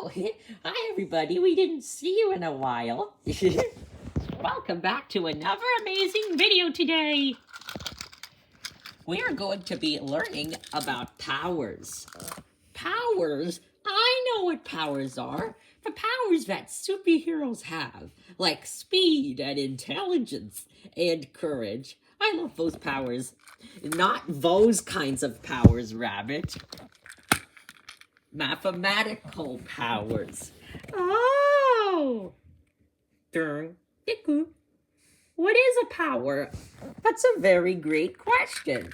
Oh, hi everybody. We didn't see you in a while. Welcome back to another amazing video today. We are going to be learning about powers. Powers? I know what powers are. The powers that superheroes have, like speed and intelligence and courage. I love those powers. Not those kinds of powers, Rabbit. Mathematical powers. Oh! Dun. What is a power? That's a very great question.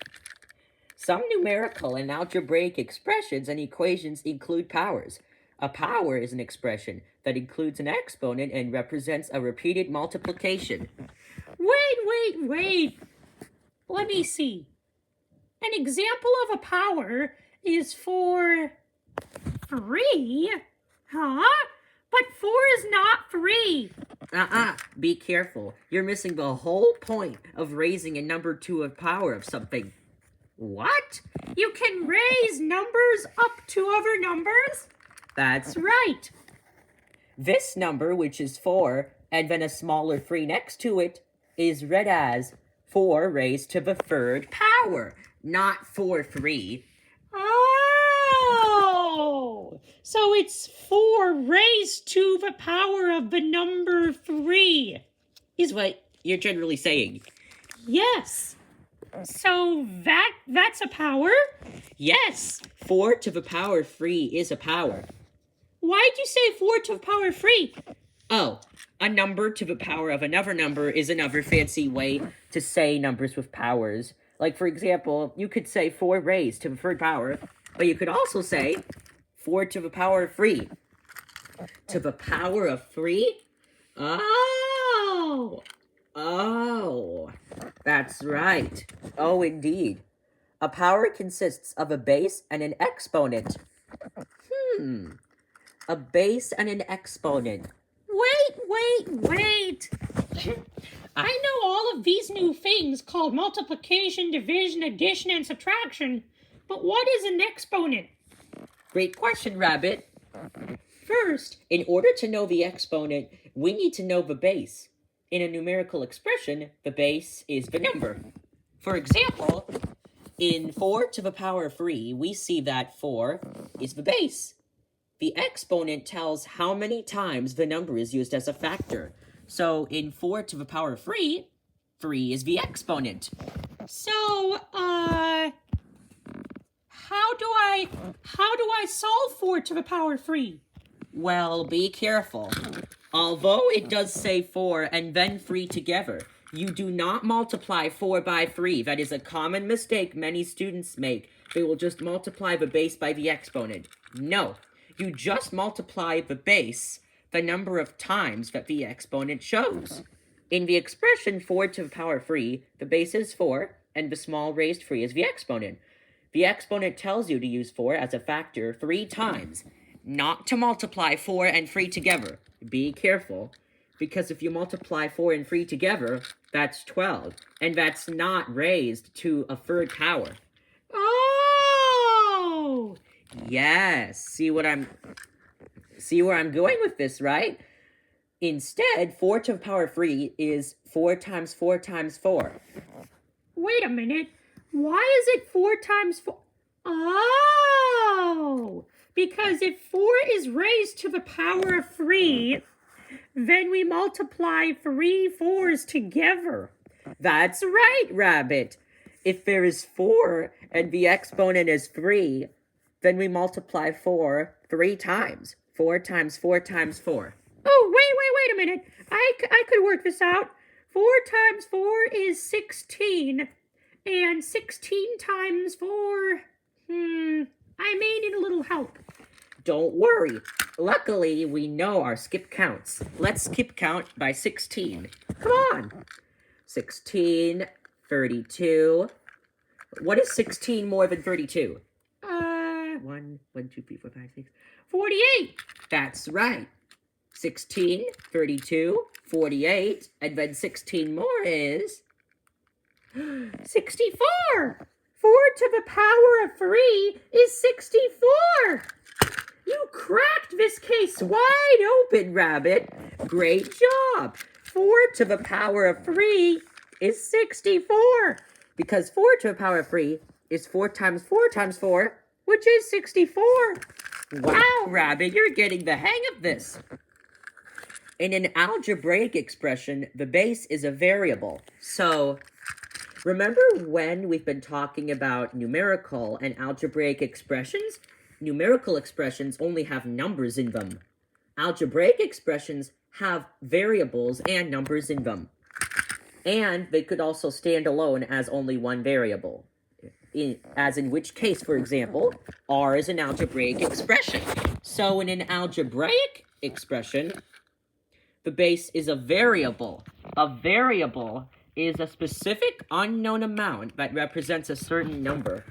Some numerical and algebraic expressions and equations include powers. A power is an expression that includes an exponent and represents a repeated multiplication. Wait. Let me see. An example of a power is 4, 3? Huh? But 4 is not 3. Be careful. You're missing the whole point of raising a number to a power of something. What? You can raise numbers up to other numbers? That's right. This number, which is 4, and then a smaller 3 next to it, is read as 4 raised to the third power, not 4, 3. Oh! So it's 4 raised to the power of the number 3. Is what you're generally saying. Yes. So that's a power? Yes, 4 to the power 3 is a power. Why'd you say 4 to the power 3? Oh, a number to the power of another number is another fancy way to say numbers with powers. Like, for example, you could say 4 raised to the third power, but you could also say 4 to the power of 3. To the power of 3? Oh, that's right. Oh, indeed. A power consists of a base and an exponent. A base and an exponent. Wait. I know all of these new things called multiplication, division, addition, and subtraction, but what is an exponent? Great question, Rabbit. First, in order to know the exponent, we need to know the base. In a numerical expression, the base is the number. For example, in 4 to the power 3, we see that 4 is the base. The exponent tells how many times the number is used as a factor. So in 4 to the power 3, 3 is the exponent. So, how do I solve 4 to the power 3? Well, be careful. Although it does say 4 and then 3 together, you do not multiply 4 by 3. That is a common mistake many students make. They will just multiply the base by the exponent. No, you just multiply the base the number of times that the exponent shows. In the expression 4 to the power 3, the base is 4, and the small raised 3 is the exponent. The exponent tells you to use 4 as a factor 3 times, not to multiply 4 and 3 together. Be careful, because if you multiply 4 and 3 together, that's 12, and that's not raised to a third power. Oh! Yes, see where I'm going with this, right? Instead, 4 to the power 3 is 4 times 4 times 4. Wait a minute. Why is it 4 times 4? Oh! Because if 4 is raised to the power of 3, then we multiply 3 4s together. That's right, Rabbit. If there is 4 and the exponent is 3, then we multiply 4 3 times. 4 times 4 times 4. Oh, wait a minute. I could work this out. 4 times 4 is 16. And 16 times 4... I may need a little help. Don't worry. Luckily, we know our skip counts. Let's skip count by 16. Come on. 16, 32. What is 16 more than 32? 1, 2, 3, 4, 5, 6. 48. That's right. 16, 32, 48, and then 16 more is 64. 4 to the power of 3 is 64. You cracked this case wide open, Rabbit. Great job. 4 to the power of 3 is 64. Because 4 to the power of 3 is 4 times 4 times 4, which is 64. Wow, Rabbit, you're getting the hang of this. In an algebraic expression, the base is a variable. So, remember when we've been talking about numerical and algebraic expressions? Numerical expressions only have numbers in them. Algebraic expressions have variables and numbers in them. And they could also stand alone as only one variable. As in which case, for example, R is an algebraic expression. So in an algebraic expression, the base is a variable. A variable is a specific unknown amount that represents a certain number.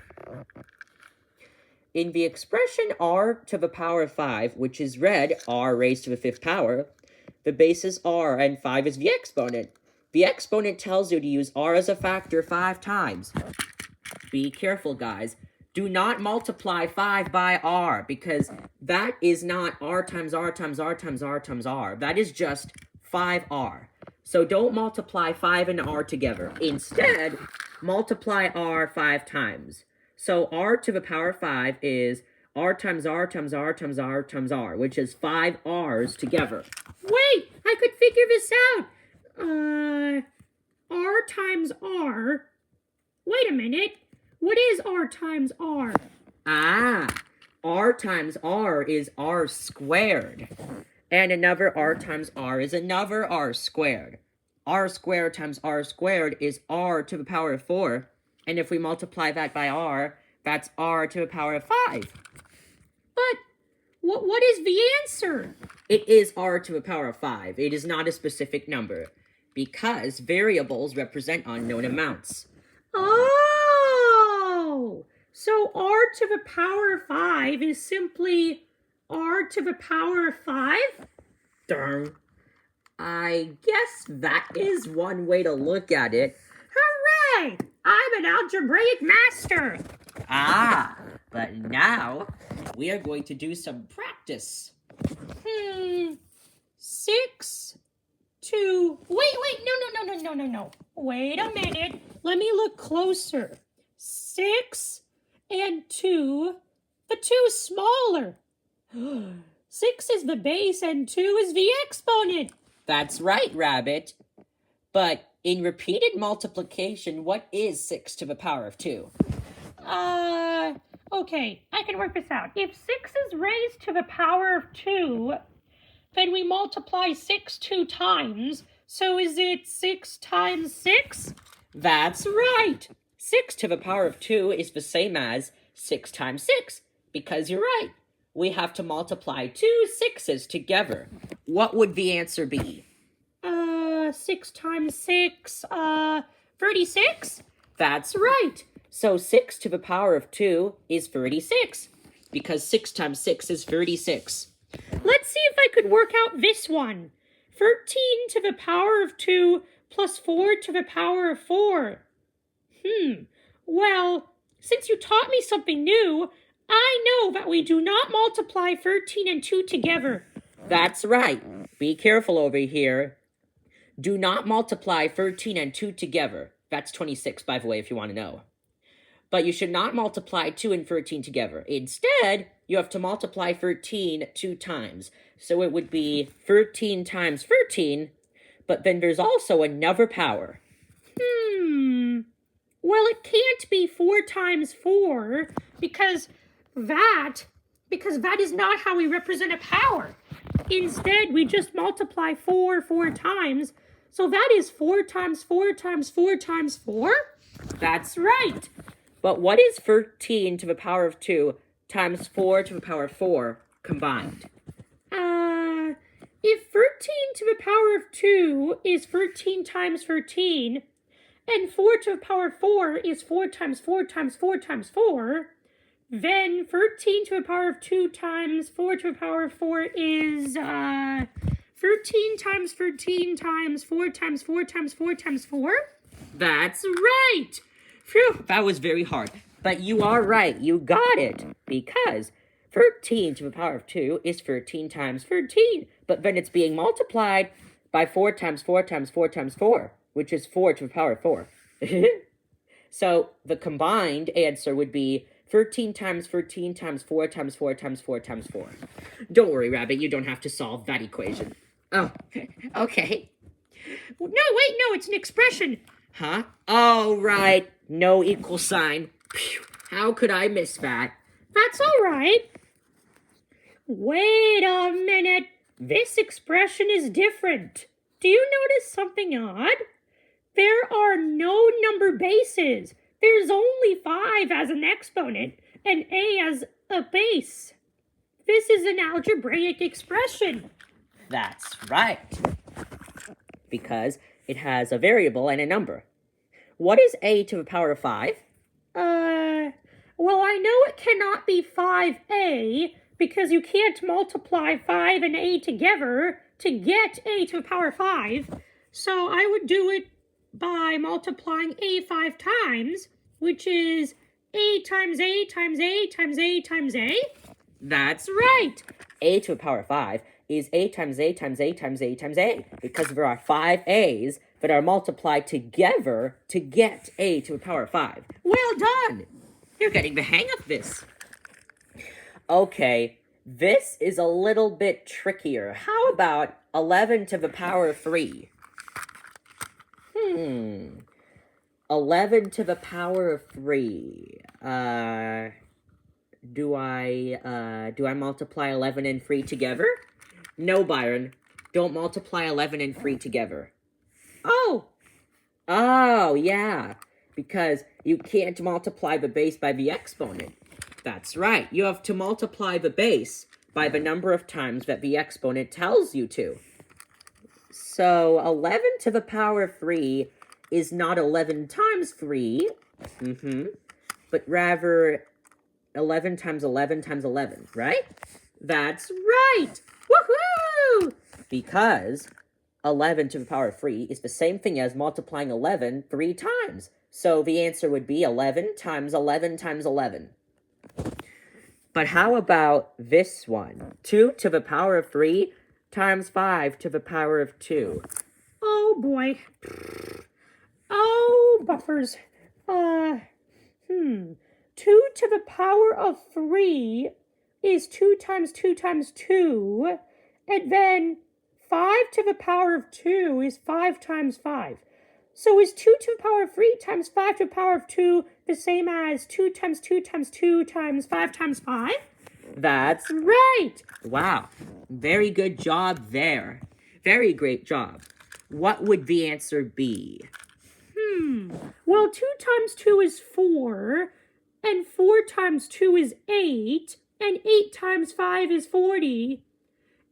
In the expression r to the power of 5, which is read r raised to the 5th power, the base is r and 5 is the exponent. The exponent tells you to use r as a factor 5 times. Be careful, guys. Do not multiply 5 by r, because that is not r times r times r times r times r. That is just 5r. So don't multiply 5 and r together. Instead, multiply r 5 times. So r to the power of 5 is r times r times r times r times r, which is 5 r's together. Wait, I could figure this out. R times r. Wait a minute. What is r times r? Ah, r times r is r squared. And another r times r is another r squared. R squared times r squared is r to the power of 4. And if we multiply that by r, that's r to the power of 5. But what is the answer? It is r to the power of 5. It is not a specific number, because variables represent unknown amounts. Oh! So r to the power of 5 is simply r to the power of 5? Darn. I guess that is one way to look at it. Hooray! I'm an algebraic master. Ah, but now we are going to do some practice. 6, 2... Wait, no. Wait a minute. Let me look closer. 6 and 2. The 2 is smaller. 6 is the base and 2 is the exponent. That's right, Rabbit. But in repeated multiplication, what is 6 to the power of 2? Okay, I can work this out. If 6 is raised to the power of 2, then we multiply 6 2 times. So is it 6 times 6? That's right. 6 to the power of 2 is the same as 6 times 6, because you're right. We have to multiply 2 6's together. What would the answer be? 6 times 6, 36? That's right. So 6 to the power of 2 is 36, because 6 times 6 is 36. Let's see if I could work out this one. 13 to the power of 2 plus 4 to the power of 4. Well, since you taught me something new, I know that we do not multiply 13 and 2 together. That's right. Be careful over here. Do not multiply 13 and 2 together. That's 26, by the way, if you want to know. But you should not multiply 2 and 13 together. Instead, you have to multiply 13 2 times. So it would be 13 times 13, but then there's also another power. Well, it can't be 4 times 4, because that is not how we represent a power. Instead, we just multiply 4 times. So that is 4 times 4 times 4 times 4? That's right. But what is 13 to the power of 2 times 4 to the power of 4 combined? If 13 to the power of 2 is 13 times 13, and 4 to the power of 4 is 4 times 4 times 4 times 4, then 13 to the power of 2 times 4 to the power of 4 is 13 times 13 times 4 times 4 times 4 times 4? That's right. Phew, that was very hard. But you are right. You got it. Because 13 to the power of 2 is 13 times 13, but then it's being multiplied by 4 times 4 times 4 times 4, which is 4 to the power of 4. So the combined answer would be 13 times 13 times 4 times 4 times 4 times 4. Don't worry, Rabbit, you don't have to solve that equation. Oh, okay. No, wait, no, it's an expression. Huh? Oh, right. No equal sign. Phew, how could I miss that? That's all right. Wait a minute. This expression is different. Do you notice something odd? There are no number bases. There's only 5 as an exponent and a as a base. This is an algebraic expression. That's right. Because it has a variable and a number. What is a to the power of 5? Well, I know it cannot be 5a because you can't multiply 5 and a together to get a to the power of 5. So I would do it by multiplying a 5 times, which is a times a times a times a times a. That's right. A to the power of 5 is a times a times a times a times a, because there are 5 a's that are multiplied together to get a to the power of 5. Well done! You're getting the hang of this. Okay, this is a little bit trickier. How about 11 to the power of 3? 11 to the power of 3. Do I multiply 11 and 3 together? No, Byron. Don't multiply 11 and 3 together. Oh, yeah. Because you can't multiply the base by the exponent. That's right. You have to multiply the base by the number of times that the exponent tells you to. So 11 to the power of 3 is not 11 times 3, but rather 11 times 11 times 11, right? That's right! Woohoo! Because 11 to the power of 3 is the same thing as multiplying 11 3 times. So the answer would be 11 times 11 times 11. But how about this one? 2 to the power of 3 times 5 to the power of 2. Oh, boy. Oh, buffers. 2 to the power of 3 is 2 times 2 times 2, and then 5 to the power of 2 is 5 times 5. So is 2 to the power of 3 times 5 to the power of 2 the same as 2 times 2 times 2 times 5 times 5? That's right! Wow, very good job there. Very great job. What would the answer be? Well, 2 times 2 is 4, and 4 times 2 is 8, and 8 times 5 is 40,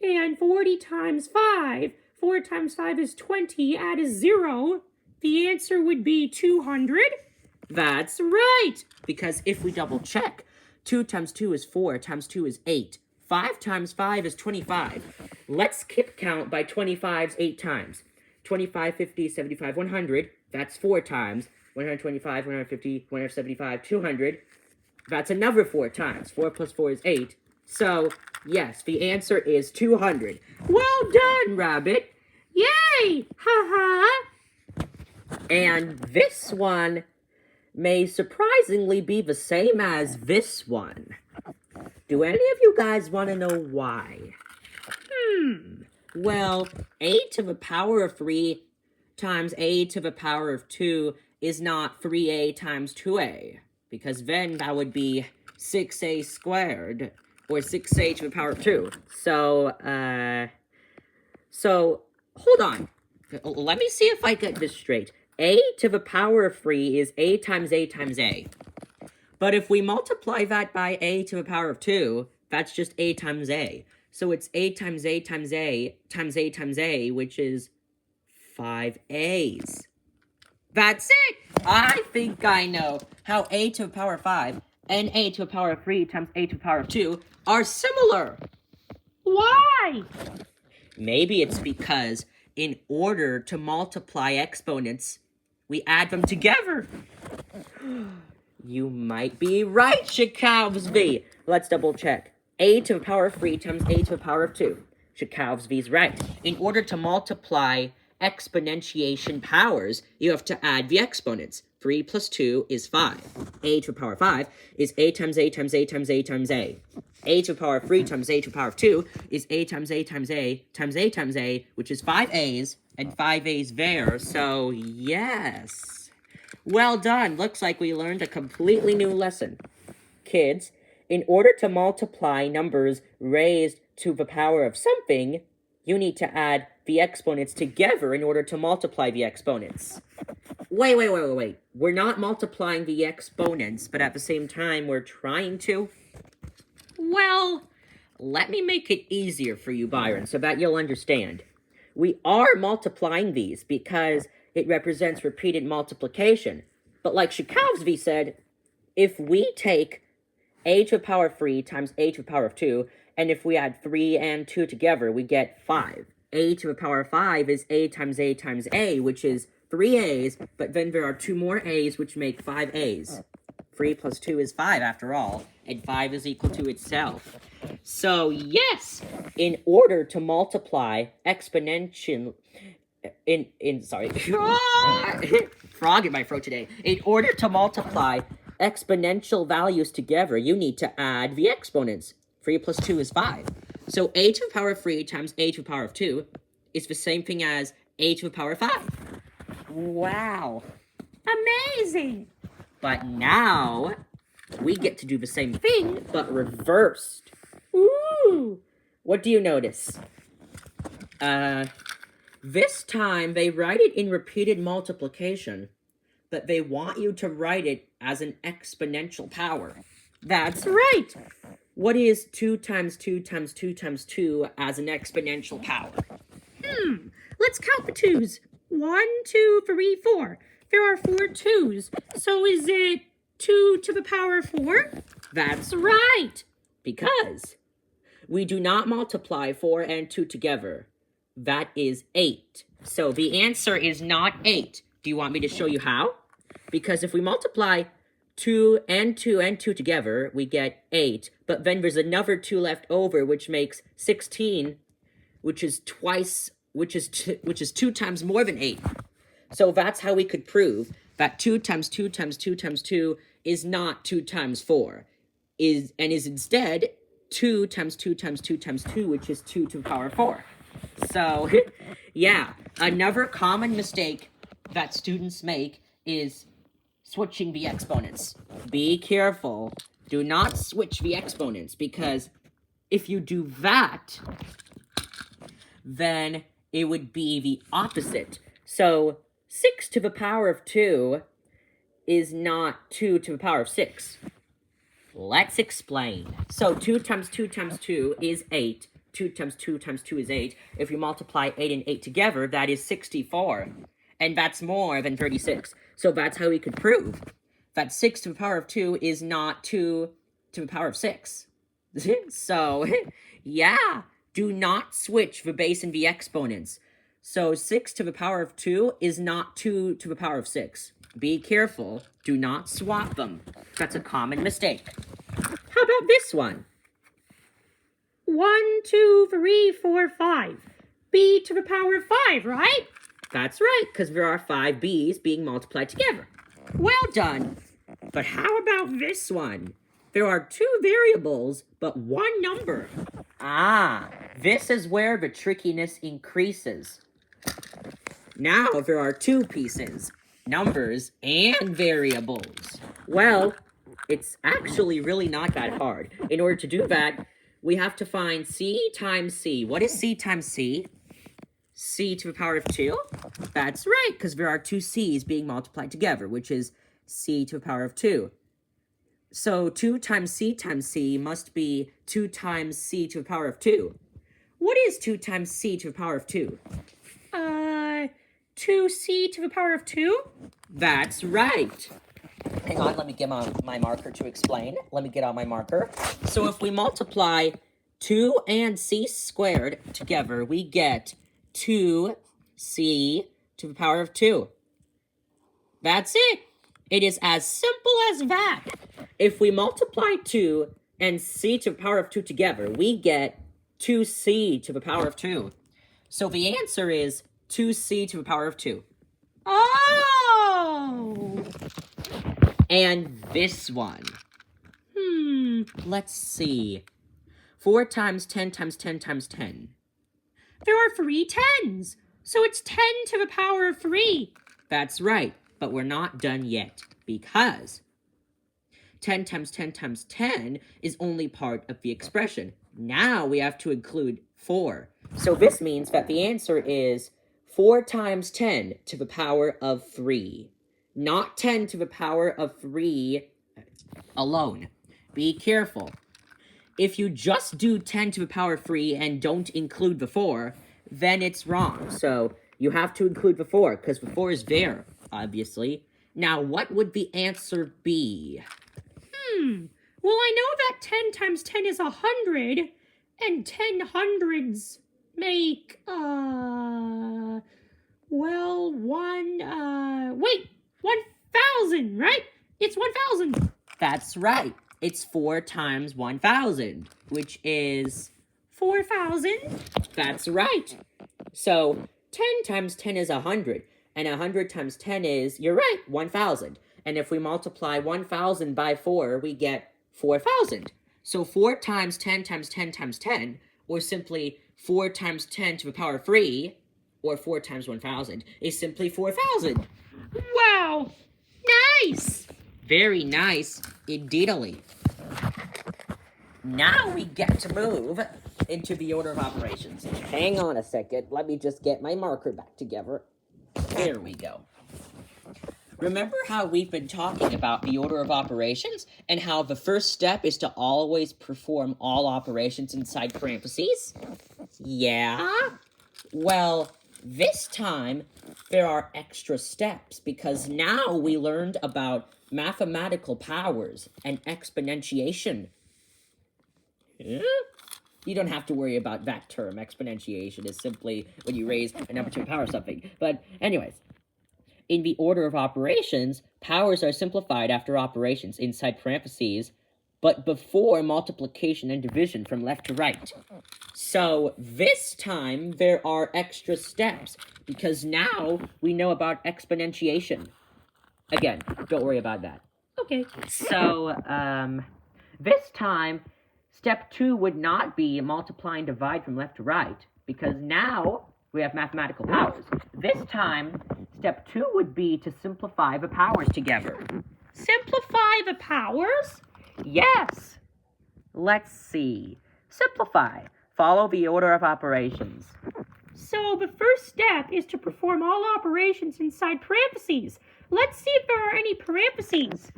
and 40 times 5, 4 times 5 is 20, add a 0. The answer would be 200. That's right! Because if we double check, 2 times 2 is 4 times 2 is 8. 5 times 5 is 25. Let's skip count by 25's 8 times. 25, 50, 75, 100. That's 4 times. 125, 150, 175, 200. That's another 4 times. 4 plus 4 is 8. So, yes, the answer is 200. Well done, Rabbit! Yay! Ha-ha! And this one may surprisingly be the same as this one. Do any of you guys want to know why? Well, a to the power of 3 times a to the power of 2 is not 3a times 2a, because then that would be 6a squared, or 6a to the power of 2. So hold on. Let me see if I get this straight. A to the power of 3 is a times a times a. But if we multiply that by a to the power of 2, that's just a times a. So it's a times a times a times a times a, which is 5 a's. That's it! I think I know how a to the power of 5 and a to the power of 3 times a to the power of 2 are similar. Why? Maybe it's because in order to multiply exponents, we add them together. You might be right, Shakowsby. Let's double check. a to the power of 3 times a to the power of 2. Chekhov's V is right. In order to multiply exponentiation powers, you have to add the exponents. 3 plus 2 is 5. A to the power of 5 is a times a times a times a times a. A to the power of 3 times a to the power of 2 is a times a times a times a times a, which is 5 a's and 5 a's there, so yes. Well done. Looks like we learned a completely new lesson. Kids, in order to multiply numbers raised to the power of something, you need to add the exponents together in order to multiply the exponents. Wait. We're not multiplying the exponents, but at the same time, we're trying to. Well, let me make it easier for you, Byron, so that you'll understand. We are multiplying these because it represents repeated multiplication. But like Chekhov's said, if we take a to the power of 3 times a to the power of 2, and if we add 3 and 2 together, we get 5. A to the power of 5 is a times a times a, which is 3 a's, but then there are 2 more a's, which make 5 a's. 3 plus 2 is 5 after all, and 5 is equal to itself. So yes, in order to multiply exponential... frog in my throat today. In order to multiply exponential values together, you need to add the exponents. 3 plus 2 is 5. So a to the power of 3 times a to the power of 2 is the same thing as a to the power of 5. Wow. Amazing. But now, we get to do the same thing, but reversed. Ooh. What do you notice? This time, they write it in repeated multiplication, but they want you to write it as an exponential power. That's right. What is 2 times 2 times 2 times 2 as an exponential power? Let's count the 2's. 1, 2, 3, 4. There are 4 2's. So is it 2 to the power of 4? That's right. Because we do not multiply 4 and 2 together. That is 8. So the answer is not 8. Do you want me to show you how? Because if we multiply 2 and 2 and 2 together, we get 8. But then there's another 2 left over, which makes 16, which is 2 times more than 8. So that's how we could prove that 2 times 2 times 2 times 2 is not 2 times 4, is instead 2 times 2 times 2 times 2, which is 2 to the power of 4. So, yeah, another common mistake that students make is switching the exponents. Be careful. Do not switch the exponents, because if you do that, then it would be the opposite. So 6 to the power of 2 is not 2 to the power of 6. Let's explain. So 2 times 2 times 2 is 8. 2 times 2 times 2 is 8. If you multiply 8 and 8 together, that is 64. And that's more than 36. So that's how we could prove that 6 to the power of 2 is not 2 to the power of 6. So, yeah, do not switch the base and the exponents. So 6 to the power of 2 is not 2 to the power of 6. Be careful. Do not swap them. That's a common mistake. How about this one? 1, 2, 3, 4, 5. B to the power of 5, right? That's right, because there are 5 b's being multiplied together. Well done. But how about this one? There are 2 variables, but 1 number. Ah, this is where the trickiness increases. Now there are 2 pieces, numbers and variables. Well, it's actually really not that hard. In order to do that, we have to find c times c. What is c times c? C to the power of 2? That's right, because there are 2 c's being multiplied together, which is c to the power of 2. So 2 times c must be 2 times c to the power of 2. What is 2 times c to the power of 2? 2c to the power of 2? That's right. Hang on, let me get my marker to explain. Let me get out my marker. So if we multiply 2 and c squared together, we get 2c to the power of 2. That's it. It is as simple as that. If we multiply 2 and c to the power of 2 together, we get 2c to the power of 2. So the answer is 2c to the power of 2. Oh! And this one. Let's see. 4 times 10 times 10 times 10. There are 3 tens, so it's 10 to the power of 3. That's right, but we're not done yet, because 10 times 10 times 10 is only part of the expression. Now we have to include 4. So this means that the answer is 4 times 10 to the power of 3. Not 10 to the power of 3 alone. Be careful. If you just do 10 to the power of 3 and don't include the 4, then it's wrong. So you have to include the 4, because the 4 is there, obviously. Now, what would the answer be? Well, I know that 10 times 10 is 100, and 10 hundreds make, 1,000, right? It's 1,000. That's right. It's 4 times 1,000, which is 4,000. That's right. So 10 times 10 is 100, and 100 times 10 is, you're right, 1,000. And if we multiply 1,000 by 4, we get 4,000. So 4 times 10 times 10 times 10, or simply 4 times 10 to the power of 3, or 4 times 1,000, is simply 4,000. Wow! Nice! Very nice, indeedly. Now we get to move into the order of operations. Hang on a second. Let me just get my marker back together. There we go. Remember how we've been talking about the order of operations and how the first step is to always perform all operations inside parentheses? Yeah? Well, this time there are extra steps because now we learned about mathematical powers and exponentiation. You don't have to worry about that term. Exponentiation is simply when you raise a number to the power of something. But anyways, in the order of operations, powers are simplified after operations inside parentheses, but before multiplication and division from left to right. So this time there are extra steps because now we know about exponentiation. Again, don't worry about that. Okay. So, this time, step 2 would not be multiply and divide from left to right, because now we have mathematical powers. This time, step 2 would be to simplify the powers together. Simplify the powers? Yes! Let's see. Simplify. Follow the order of operations. So the first step is to perform all operations inside parentheses. Let's see if there are any parentheses.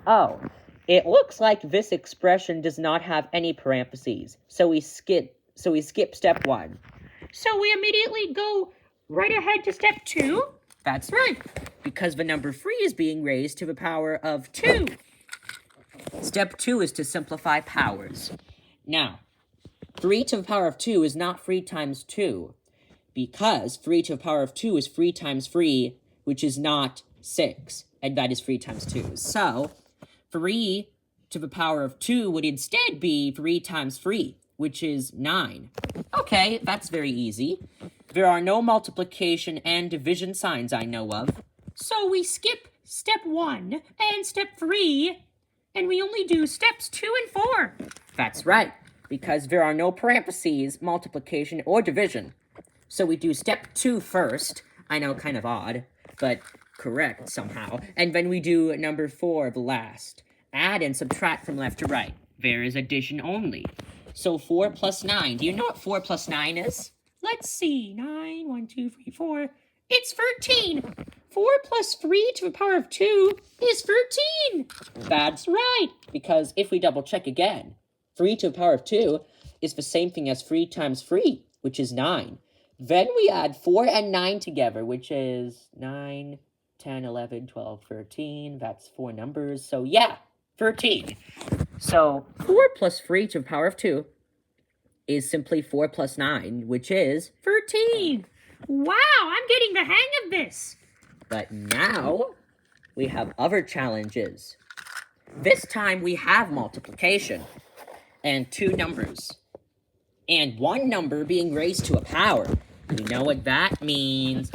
Oh, it looks like this expression does not have any parentheses, so we skip step 1. So we immediately go right ahead to step 2? That's right, because the number 3 is being raised to the power of 2. Step 2 is to simplify powers. Now, 3 to the power of 2 is not 3 times 2, because 3 to the power of 2 is 3 times 3, which is not 6, and that is 3 times 2. So, 3 to the power of 2 would instead be 3 times 3, which is 9. Okay, that's very easy. There are no multiplication and division signs I know of. So we skip step 1 and step 3, and we only do steps 2 and 4. That's right, because there are no parentheses, multiplication, or division. So we do step 2 first. I know, kind of odd, but correct somehow. And then we do number 4 the last. Add and subtract from left to right. There is addition only. So 4 plus 9. Do you know what 4 plus 9 is? Let's see. 9, 1, 2, 3, 4. It's 13. 4 plus 3 to the power of 2 is 13. That's right, because if we double check again, 3 to the power of 2 is the same thing as 3 times 3, which is 9. Then we add 4 and 9 together, which is 9, 10, 11, 12, 13. That's 4 numbers. So yeah, 13. So 4 plus 3 to the power of 2 is simply 4 plus 9, which is 13. Wow, I'm getting the hang of this. But now we have other challenges. This time we have multiplication. and two numbers. And one number being raised to a power. You know what that means?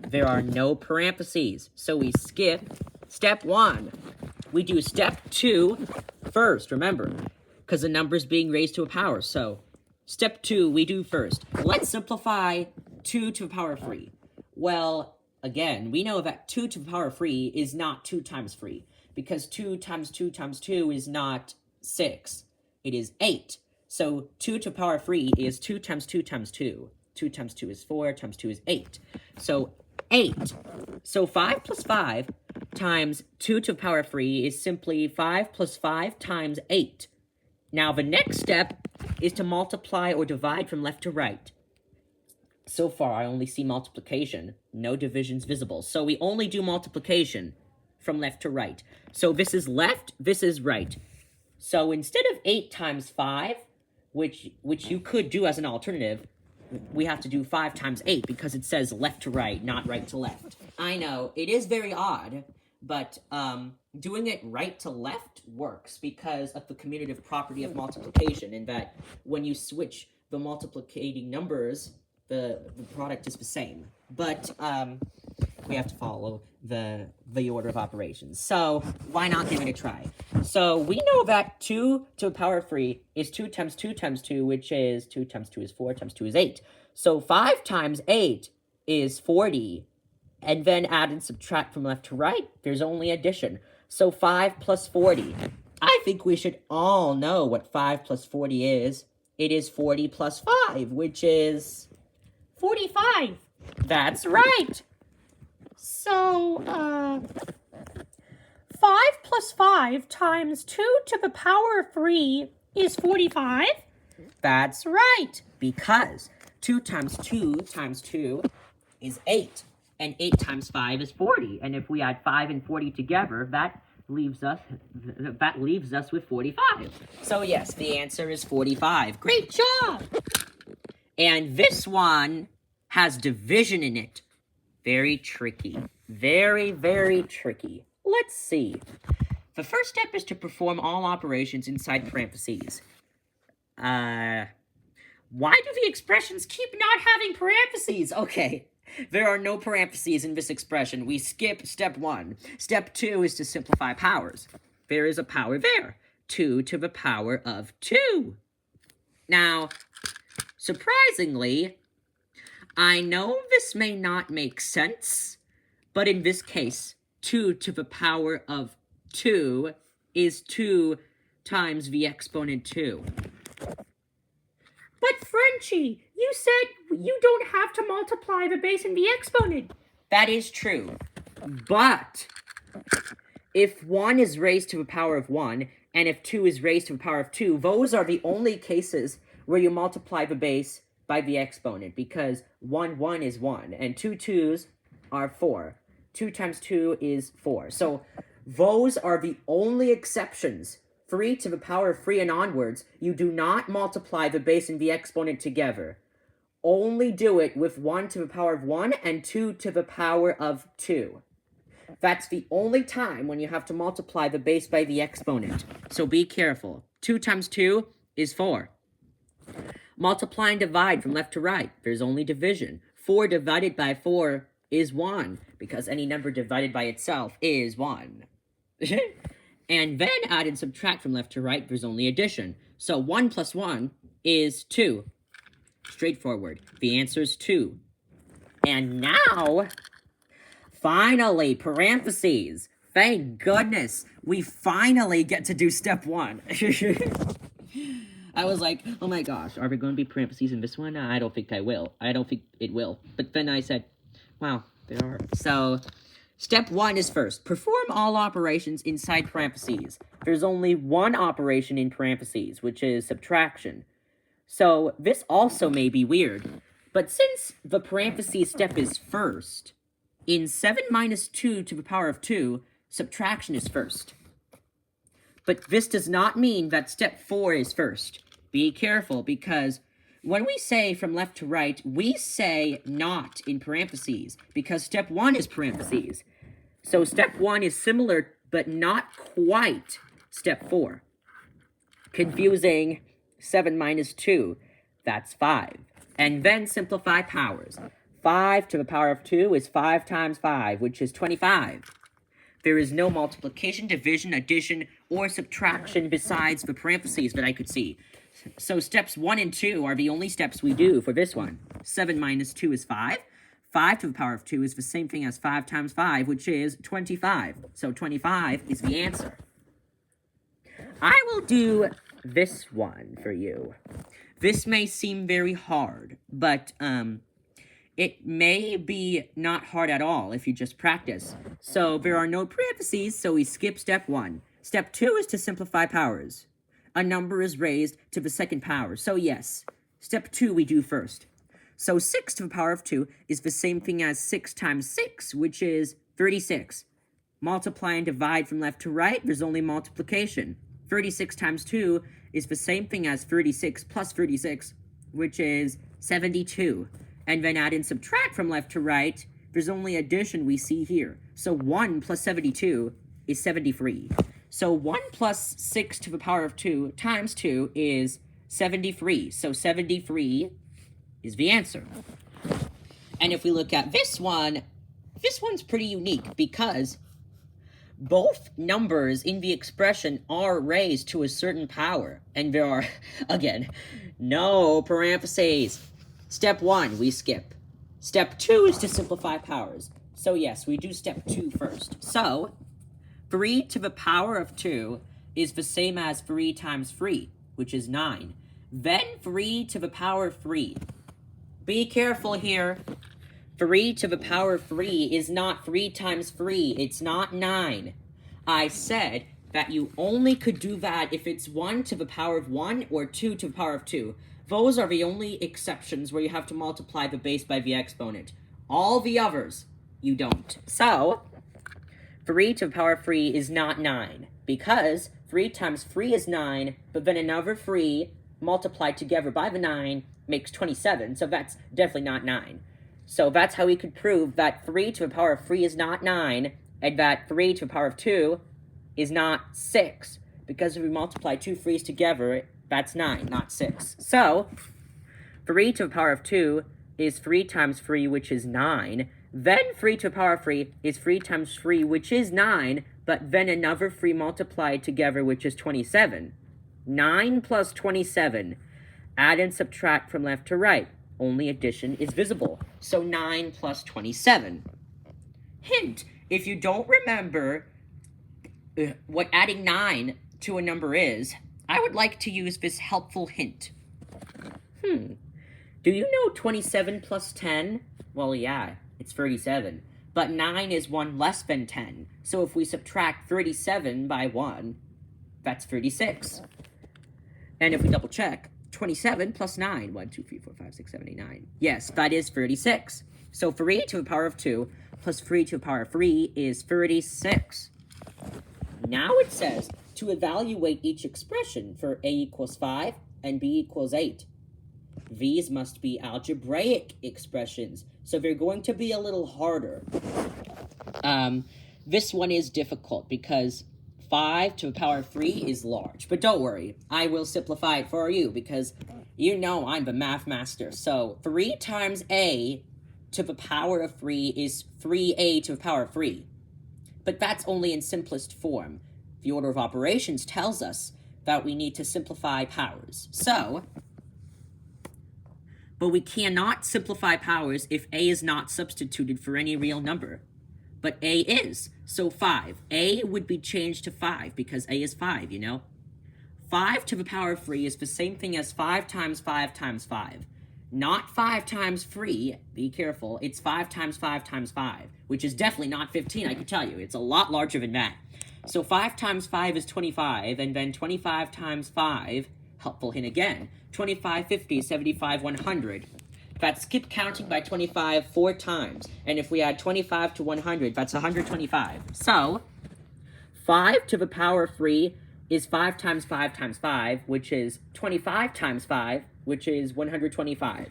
There are no parentheses. So we skip step 1. We do step 2 first, remember, because the number is being raised to a power. So step 2 we do first. Let's simplify 2 to the power of 3. Well, again, we know that 2 to the power of 3 is not 2 times 3, because 2 times 2 times 2 is not 6. It is 8. So 2 to the power of 3 is 2 times 2 times 2. 2 times 2 is 4, times 2 is 8. So 8. So 5 plus 5 times 2 to the power of 3 is simply 5 plus 5 times 8. Now the next step is to multiply or divide from left to right. So far, I only see multiplication. No divisions visible. So we only do multiplication from left to right. So this is left, this is right. So instead of 8 times 5, which you could do as an alternative, we have to do 5 times 8 because it says left to right, not right to left. I know, it is very odd, but doing it right to left works because of the commutative property of multiplication, in that when you switch the multiplicating numbers, the product is the same. But we have to follow the order of operations. So why not give it a try? So we know that 2 to the power of 3 is 2 times 2 times 2, which is 2 times 2 is 4, times 2 is 8. So 5 times 8 is 40. And then add and subtract from left to right, there's only addition. So 5 plus 40. I think we should all know what 5 plus 40 is. It is 40 plus 5, which is 45. That's right. So, 5 plus 5 times 2 to the power of 3 is 45. That's right. Because 2 times 2 times 2 is 8. And 8 times 5 is 40. And if we add 5 and 40 together, that leaves us with 45. So yes, the answer is 45. Great job! And this one has division in it. Very tricky. Very, very tricky. Let's see. The first step is to perform all operations inside parentheses. Why do the expressions keep not having parentheses? Okay, there are no parentheses in this expression. We skip step 1. Step 2 is to simplify powers. There is a power there. 2 to the power of 2. Now, surprisingly, I know this may not make sense, but in this case, 2 to the power of 2 is 2 times the exponent 2. But Frenchie, you said you don't have to multiply the base and the exponent. That is true. But if 1 is raised to the power of 1, and if 2 is raised to the power of 2, those are the only cases where you multiply the base by the exponent, because 1 is 1, and 2 2s are 4. 2 times 2 is 4. So those are the only exceptions. 3 to the power of 3 and onwards, you do not multiply the base and the exponent together. Only do it with 1 to the power of 1 and 2 to the power of 2. That's the only time when you have to multiply the base by the exponent. So be careful. 2 times 2 is 4. Multiply and divide from left to right. There's only division. 4 divided by 4 is 1, because any number divided by itself is 1. And then add and subtract from left to right, there's only addition. So 1 plus 1 is 2. Straightforward. The answer is 2. And now, finally, parentheses. Thank goodness, we finally get to do step 1. I was like, oh my gosh, are there going to be parentheses in this one? I don't think I will. I don't think it will. But then I said, wow, there are. So, step 1 is first. Perform all operations inside parentheses. There's only one operation in parentheses, which is subtraction. So, this also may be weird. But since the parentheses step is first, in 7 minus 2 to the power of 2, subtraction is first. But this does not mean that step 4 is first. Be careful, because when we say from left to right, we say not in parentheses, because step 1 is parentheses. So step 1 is similar, but not quite step 4. Confusing. 7 minus 2, that's 5. And then simplify powers. 5 to the power of 2 is 5 times 5, which is 25. There is no multiplication, division, addition, or subtraction besides the parentheses that I could see. So steps 1 and 2 are the only steps we do for this one. 7 minus 2 is 5. 5 to the power of 2 is the same thing as 5 times 5, which is 25. So 25 is the answer. I will do this one for you. This may seem very hard, but it may be not hard at all if you just practice. So there are no parentheses, so we skip step 1. Step 2 is to simplify powers. A number is raised to the second power, so yes. Step 2 we do first. So 6 to the power of 2 is the same thing as 6 times 6, which is 36. Multiply and divide from left to right, there's only multiplication. 36 times 2 is the same thing as 36 plus 36, which is 72. And then add and subtract from left to right, there's only addition we see here. So 1 plus 72 is 73. So 1 plus 6 to the power of 2 times 2 is 73. So 73 is the answer. And if we look at this one's pretty unique because both numbers in the expression are raised to a certain power. And there are, again, no parentheses. Step 1, we skip. Step 2 is to simplify powers. So yes, we do step 2 first. So 3 to the power of 2 is the same as 3 times 3, which is 9. Then 3 to the power of 3. Be careful here. 3 to the power of 3 is not 3 times 3. It's not 9. I said that you only could do that if it's 1 to the power of 1 or 2 to the power of 2. Those are the only exceptions where you have to multiply the base by the exponent. All the others, you don't. So 3 to the power of 3 is not 9, because 3 times 3 is 9, but then another 3 multiplied together by the 9 makes 27, so that's definitely not 9. So that's how we could prove that 3 to the power of 3 is not 9, and that 3 to the power of 2 is not 6, because if we multiply two 3's together, that's 9, not 6. So 3 to the power of 2 is 3 times 3, which is 9. Then 3 to the power of 3 is 3 times 3, which is 9, but then another 3 multiplied together, which is 27. 9 plus 27. Add and subtract from left to right. Only addition is visible. So 9 plus 27. Hint, if you don't remember what adding 9 to a number is, I would like to use this helpful hint. Do you know 27 plus 10? Well, yeah, it's 37. But 9 is 1 less than 10. So if we subtract 37 by 1, that's 36. And if we double check, 27 plus 9, 1, 2, 3, 4, 5, 6, 7, 8, 9. Yes, that is 36. So 3 to the power of 2 plus 3 to the power of 3 is 36. Now it says to evaluate each expression for a equals 5 and b equals 8. These must be algebraic expressions, so they're going to be a little harder. This one is difficult because 5 to the power of 3 is large. But don't worry, I will simplify it for you because you know I'm the math master. So 3 times a to the power of 3 is 3a to the power of 3. But that's only in simplest form. The order of operations tells us that we need to simplify powers. But we cannot simplify powers if a is not substituted for any real number. But a is, so 5. A would be changed to 5 because a is 5, you know? 5 to the power of 3 is the same thing as 5 times 5 times 5. Not 5 times 3, be careful, it's 5 times 5 times 5, which is definitely not 15, I can tell you. It's a lot larger than that. So 5 times 5 is 25, and then 25 times 5, helpful hint again, 25, 50, 75, 100. That's skip counting by 25 4 times. And if we add 25 to 100, that's 125. So 5 to the power of 3 is 5 times 5 times 5, which is 25 times 5, which is 125.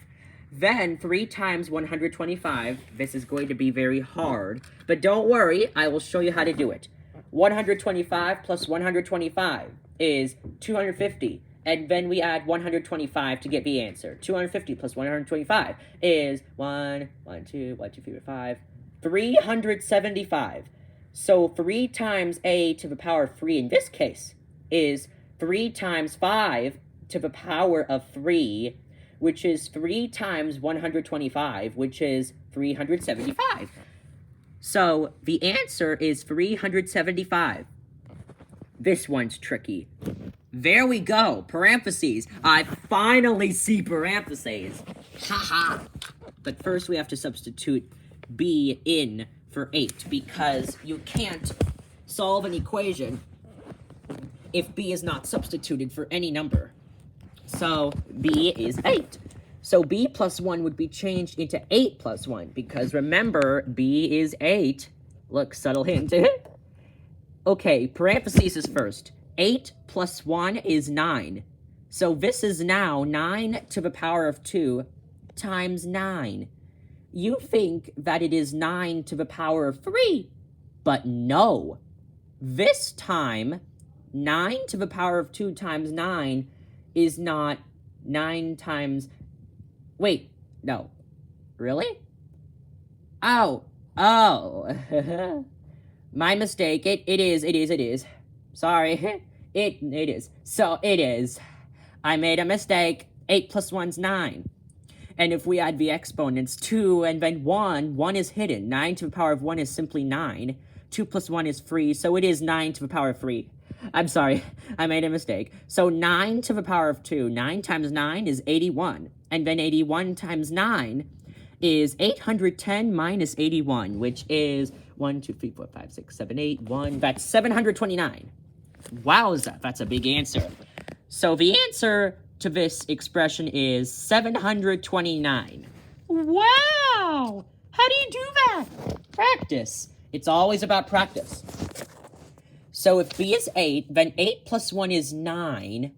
Then 3 times 125, this is going to be very hard, but don't worry, I will show you how to do it. 125 plus 125. is 250. And then we add 125 to get the answer. 250 plus 125 is 375. So 3 times a to the power of 3 in this case is 3 times 5 to the power of 3, which is 3 times 125, which is 375. So the answer is 375. This one's tricky. There we go, parentheses. I finally see parentheses. Haha. But first we have to substitute b in for 8, because you can't solve an equation if b is not substituted for any number. So b is 8. So b plus 1 would be changed into 8 plus 1, because remember, b is 8. Look, subtle hint. Okay, parentheses is first. 8 plus 1 is 9. So this is now 9 to the power of 2 times 9. You think that it is 9 to the power of 3, but no. This time, 9 to the power of 2 times 9 is not 9 times... Wait, no. Really? Oh. My mistake. It is. Sorry. It is. So it is. I made a mistake. 8 plus 1's 9. And if we add the exponents, 2 and then 1 is hidden. 9 to the power of 1 is simply 9. 2 plus 1 is 3, so it is 9 to the power of 3. I'm sorry, I made a mistake. So 9 to the power of 2. 9 times 9 is 81. And then 81 times 9 is 810 minus 81, which is 1, 2, 3, 4, 5, 6, 7, 8, 1. That's 729. Wowza, that's a big answer. So the answer to this expression is 729. Wow! How do you do that? Practice. It's always about practice. So if b is 8, then 8 plus 1 is 9,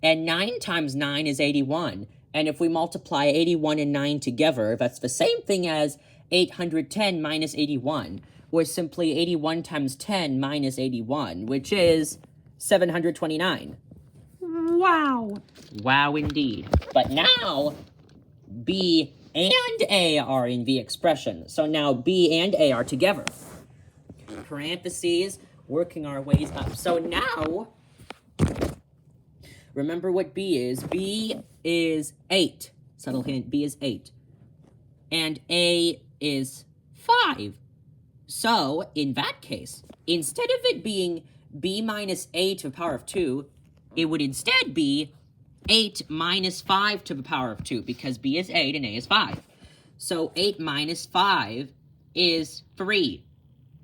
and 9 times 9 is 81. And if we multiply 81 and 9 together, that's the same thing as 810 minus 81, or simply 81 times 10 minus 81, which is 729. Wow. Wow, indeed. But now, b and a are in the expression. So now b and a are together. Parentheses, working our ways up. So now, remember what b is. B is 8. Subtle hint, b is 8. And a is 5. So, in that case, instead of it being b minus a to the power of 2, it would instead be 8 minus 5 to the power of 2, because b is 8 and a is 5. So 8 minus 5 is 3.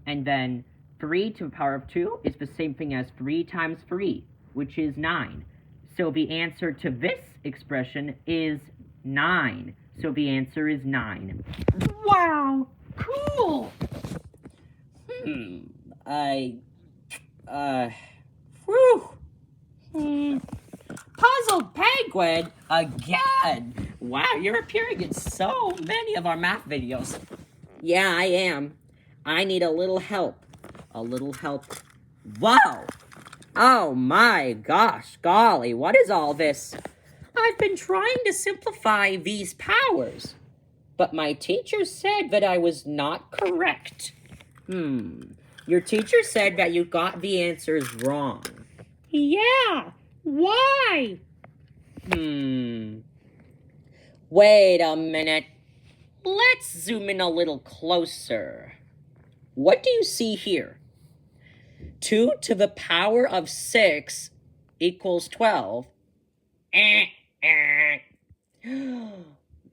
And then 3 to the power of 2 is the same thing as 3 times 3, which is 9. So the answer to this expression is 9. So the answer is 9. Wow! Cool! Puzzled Penguin again. Wow, you're appearing in so many of our math videos. Yeah, I am. I need a little help. A little help. Wow. Oh my gosh, golly, what is all this? I've been trying to simplify these powers, but my teacher said that I was not correct. Your teacher said that you got the answers wrong. Yeah, why? Wait a minute. Let's zoom in a little closer. What do you see here? 2 to the power of 6 equals 12.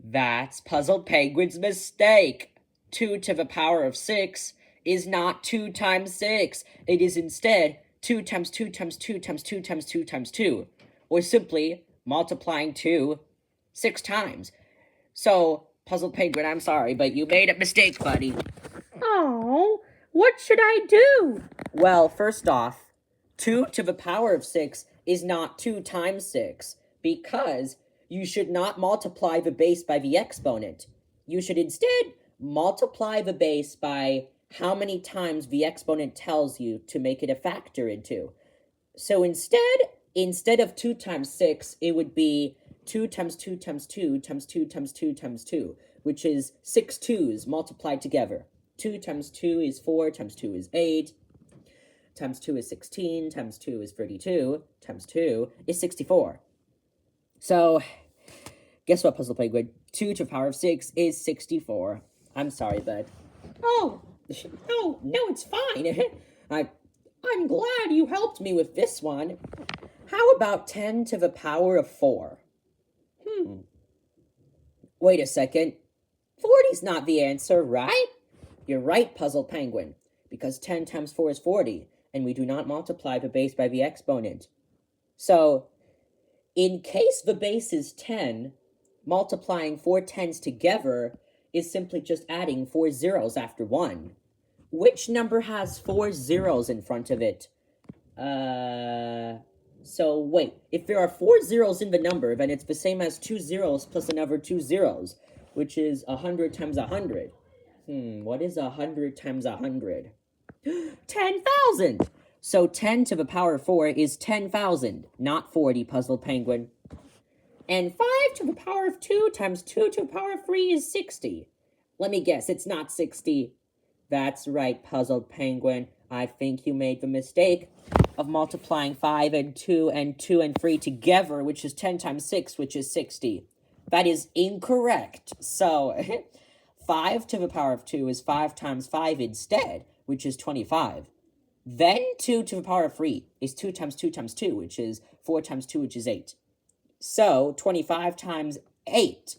That's Puzzled Penguin's mistake. 2 to the power of 6 is not 2 times 6. It is instead 2 times 2 times 2 times 2 times 2 times 2. Or simply multiplying 2 6 times. So, Puzzled Penguin, I'm sorry, but you made a mistake, buddy. Oh, what should I do? Well, first off, 2 to the power of 6 is not 2 times 6, because you should not multiply the base by the exponent. You should instead multiply the base by how many times the exponent tells you to make it a factor into. So instead of 2 times 6, it would be 2 times 2 times 2 times 2 times 2 times 2, which is 6 2's multiplied together. 2 times 2 is 4, times 2 is 8, times 2 is 16, times 2 is 32, times 2 is 64. So, guess what, Puzzle Penguin? 2 to the power of 6 is 64. I'm sorry, bud. Oh, no, it's fine. I'm glad you helped me with this one. How about 10 to the power of 4? Wait a second. 40's not the answer, right? You're right, Puzzle Penguin, because 10 times 4 is 40, and we do not multiply the base by the exponent. So, in case the base is 10, multiplying 4 10s together is simply just adding 4 zeros after 1. Which number has 4 zeros in front of it? So wait, if there are 4 zeros in the number, then it's the same as 2 zeros plus another 2 zeros, which is 100 times 100. What is 100 times 100? 10,000! So 10 to the power of 4 is 10,000, not 40, Puzzle Penguin. And 5 to the power of 2 times 2 to the power of 3 is 60. Let me guess, it's not 60. That's right, Puzzle Penguin. I think you made the mistake of multiplying 5 and 2 and 2 and 3 together, which is 10 times 6, which is 60. That is incorrect. So, 5 to the power of 2 is 5 times 5 instead, which is 25. Then 2 to the power of 3 is 2 times 2 times 2, which is 4 times 2, which is 8. So, 25 times 8.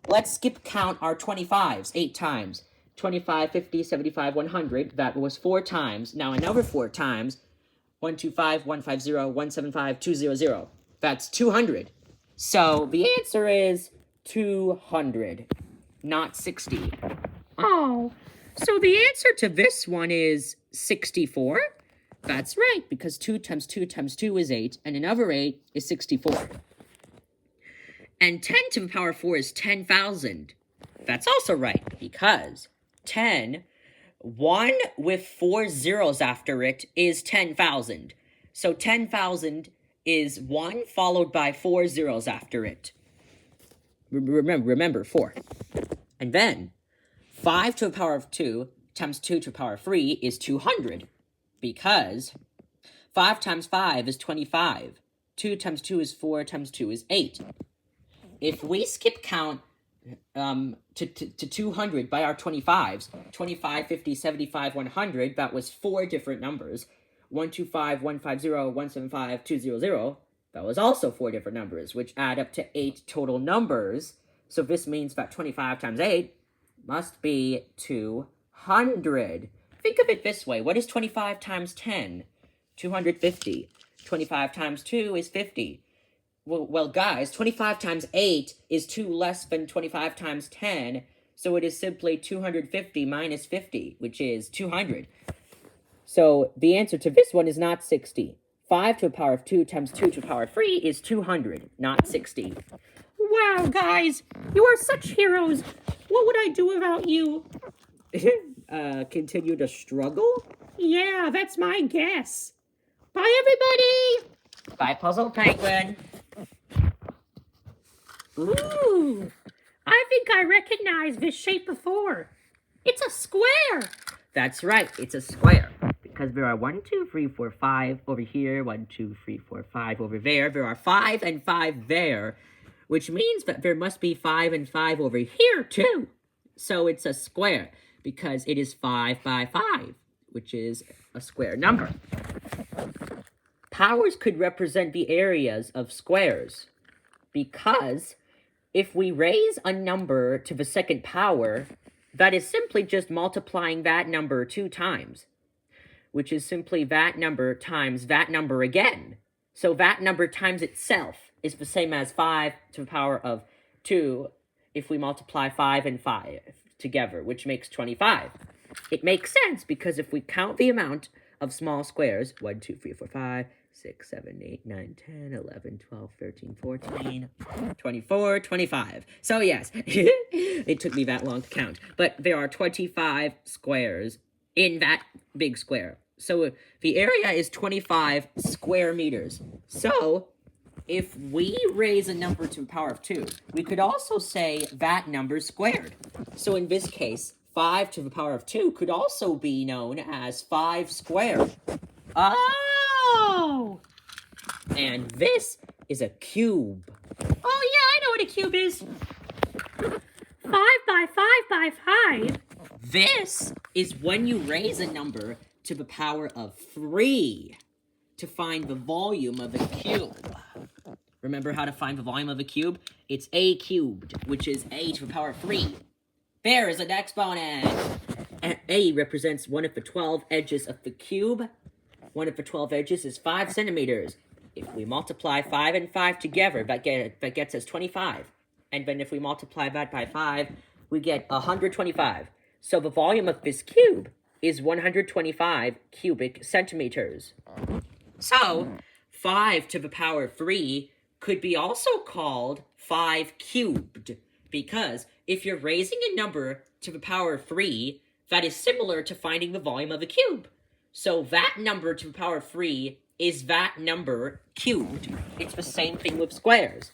Let's skip count our 25s 8 times. 25, 50, 75, 100. That was 4 times. Now another 4 times. 125, 150, 175, 200. That's 200. So the answer is 200, not 60. Oh, so the answer To this one is 64. That's right, because 2 times 2 times 2 is 8, and another 8 is 64. And 10 to the power of 4 is 10,000. That's also right, because 10, 1 with 4 zeros after it is 10,000. So 10,000 is 1 followed by 4 zeros after it. Remember 4. And then 5 to the power of 2 times 2 to the power of 3 is 200, because 5 times 5 is 25. 2 times 2 is 4 times 2 is 8. If we skip count to 200 by our 25s, 25, 50, 75, 100, that was 4 different numbers. 125, 150, 175, 200, that was also 4 different numbers, which add up to 8 total numbers. So this means that 25 times 8 must be 200. Think of it this way. What is 25 times 10? 250. 25 times 2 is 50. Well, guys, 25 times 8 is 2 less than 25 times 10, so it is simply 250 minus 50, which is 200. So the answer to this one is not 60. 5 to the power of 2 times 2 to the power of 3 is 200, not 60. Wow, guys, you are such heroes. What would I do without you? Continue to struggle? Yeah, that's my guess. Bye, everybody! Bye, Puzzle Penguin. Ooh, I think I recognize this shape before. It's a square. That's right, it's a square. Because there are 1, 2, 3, 4, 5 over here, 1, 2, 3, 4, 5 over there. There are 5 and 5 there, which means that there must be 5 and 5 over here, too. So it's a square, because it is 5 by 5, which is a square number. Powers could represent the areas of squares, because if we raise a number to the second power, that is simply just multiplying that number 2 times, which is simply that number times that number again. So that number times itself is the same as 5 to the power of 2 if we multiply 5 and 5 together, which makes 25. It makes sense because if we count the amount of small squares, 1, 2, 3, 4, 5, 6, 7, 8, 9, 10, 11, 12, 13, 14, 24, 25. So yes, it took me that long to count. But there are 25 squares in that big square. So the area is 25 square meters. So if we raise a number to the power of 2, we could also say that number squared. So in this case, 5 to the power of 2 could also be known as 5 squared. Oh! And this is a cube. Oh, yeah, I know what a cube is. 5 by 5 by 5. This is when you raise a number to the power of 3 to find the volume of a cube. Remember how to find the volume of a cube? It's a cubed, which is a to the power of 3. There is an exponent. And a represents one of the 12 edges of the cube. One of the 12 edges is 5 centimeters. If we multiply 5 and 5 together, that gets us 25. And then if we multiply that by 5, we get 125. So the volume of this cube is 125 cubic centimeters. So 5 to the power of 3 could be also called 5 cubed, because if you're raising a number to the power of 3, that is similar to finding the volume of a cube. So that number to the power of 3 is that number cubed. It's the same thing with squares.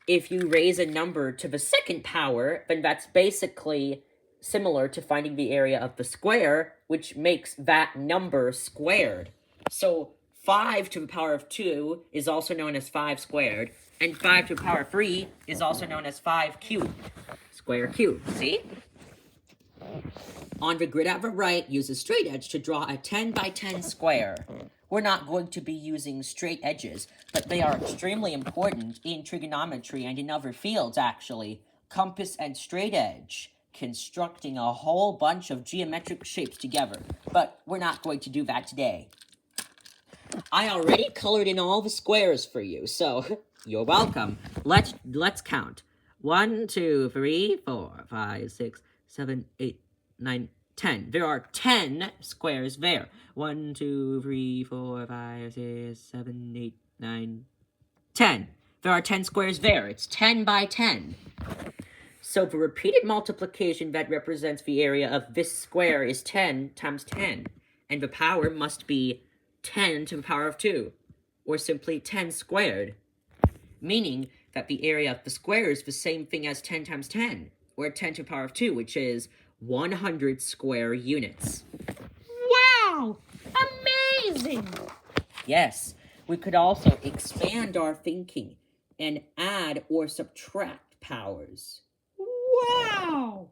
If you raise a number to the second power, then that's basically similar to finding the area of the square, which makes that number squared. So 5 to the power of 2 is also known as 5 squared, and 5 to the power of 3 is also known as 5 cubed. Square cubed, see? On the grid at the right, use a straight edge to draw a 10 by 10 square. We're not going to be using straight edges, but they are extremely important in trigonometry and in other fields, actually. Compass and straight edge, constructing a whole bunch of geometric shapes together, but we're not going to do that today. I already colored in all the squares for you, so you're welcome. Let's count. 1, 2, 3, 4, 5, 6, 7, 8, 9, 10. There are 10 squares there. 1, 2, 3, 4, 5, 6, 7, 8, 9, 10. There are 10 squares there. It's 10 by 10. So the repeated multiplication that represents the area of this square is 10 times 10. And the power must be 10 to the power of 2, or simply 10 squared. Meaning that the area of the square is the same thing as 10 times 10, or 10 to the power of 2, which is 100 square units. Wow! Amazing! Yes, we could also expand our thinking and add or subtract powers. Wow!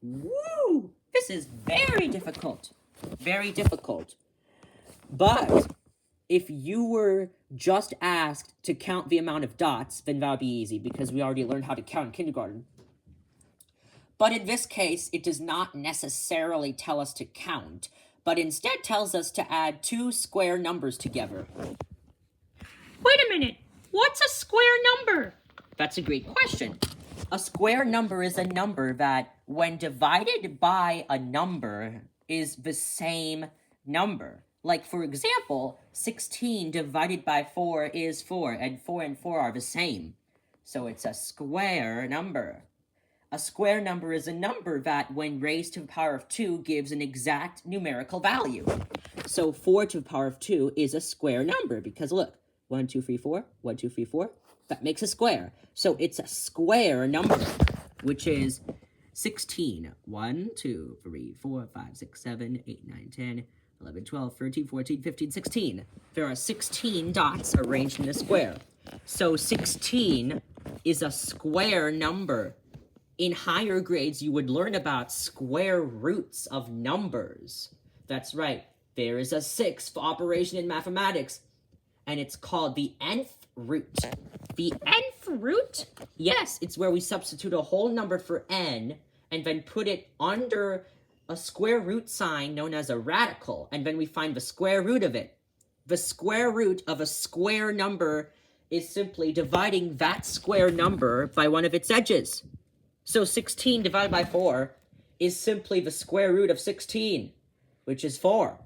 Woo! This is very difficult. Very difficult. But if you were just asked to count the amount of dots, then that would be easy, because we already learned how to count in kindergarten. But in this case, it does not necessarily tell us to count, but instead tells us to add 2 square numbers together. Wait a minute. What's a square number? That's a great question. A square number is a number that, when divided by a number, is the same number. Like, for example, 16 divided by 4 is 4, and 4 and 4 are the same. So it's a square number. A square number is a number that, when raised to the power of 2, gives an exact numerical value. So 4 to the power of 2 is a square number, because look, 1, 2, 3, 4, 1, 2, 3, 4, that makes a square. So it's a square number, which is 16. 1, 2, 3, 4, 5, 6, 7, 8, 9, 10, 11, 12, 13, 14, 15, 16. There are 16 dots arranged in a square. So 16 is a square number. In higher grades, you would learn about square roots of numbers. That's right. There is a sixth operation in mathematics, and it's called the nth root. The nth root? Yes, it's where we substitute a whole number for n, and then put it under a square root sign known as a radical, and then we find the square root of it. The square root of a square number is simply dividing that square number by one of its edges. So 16 divided by 4 is simply the square root of 16, which is 4.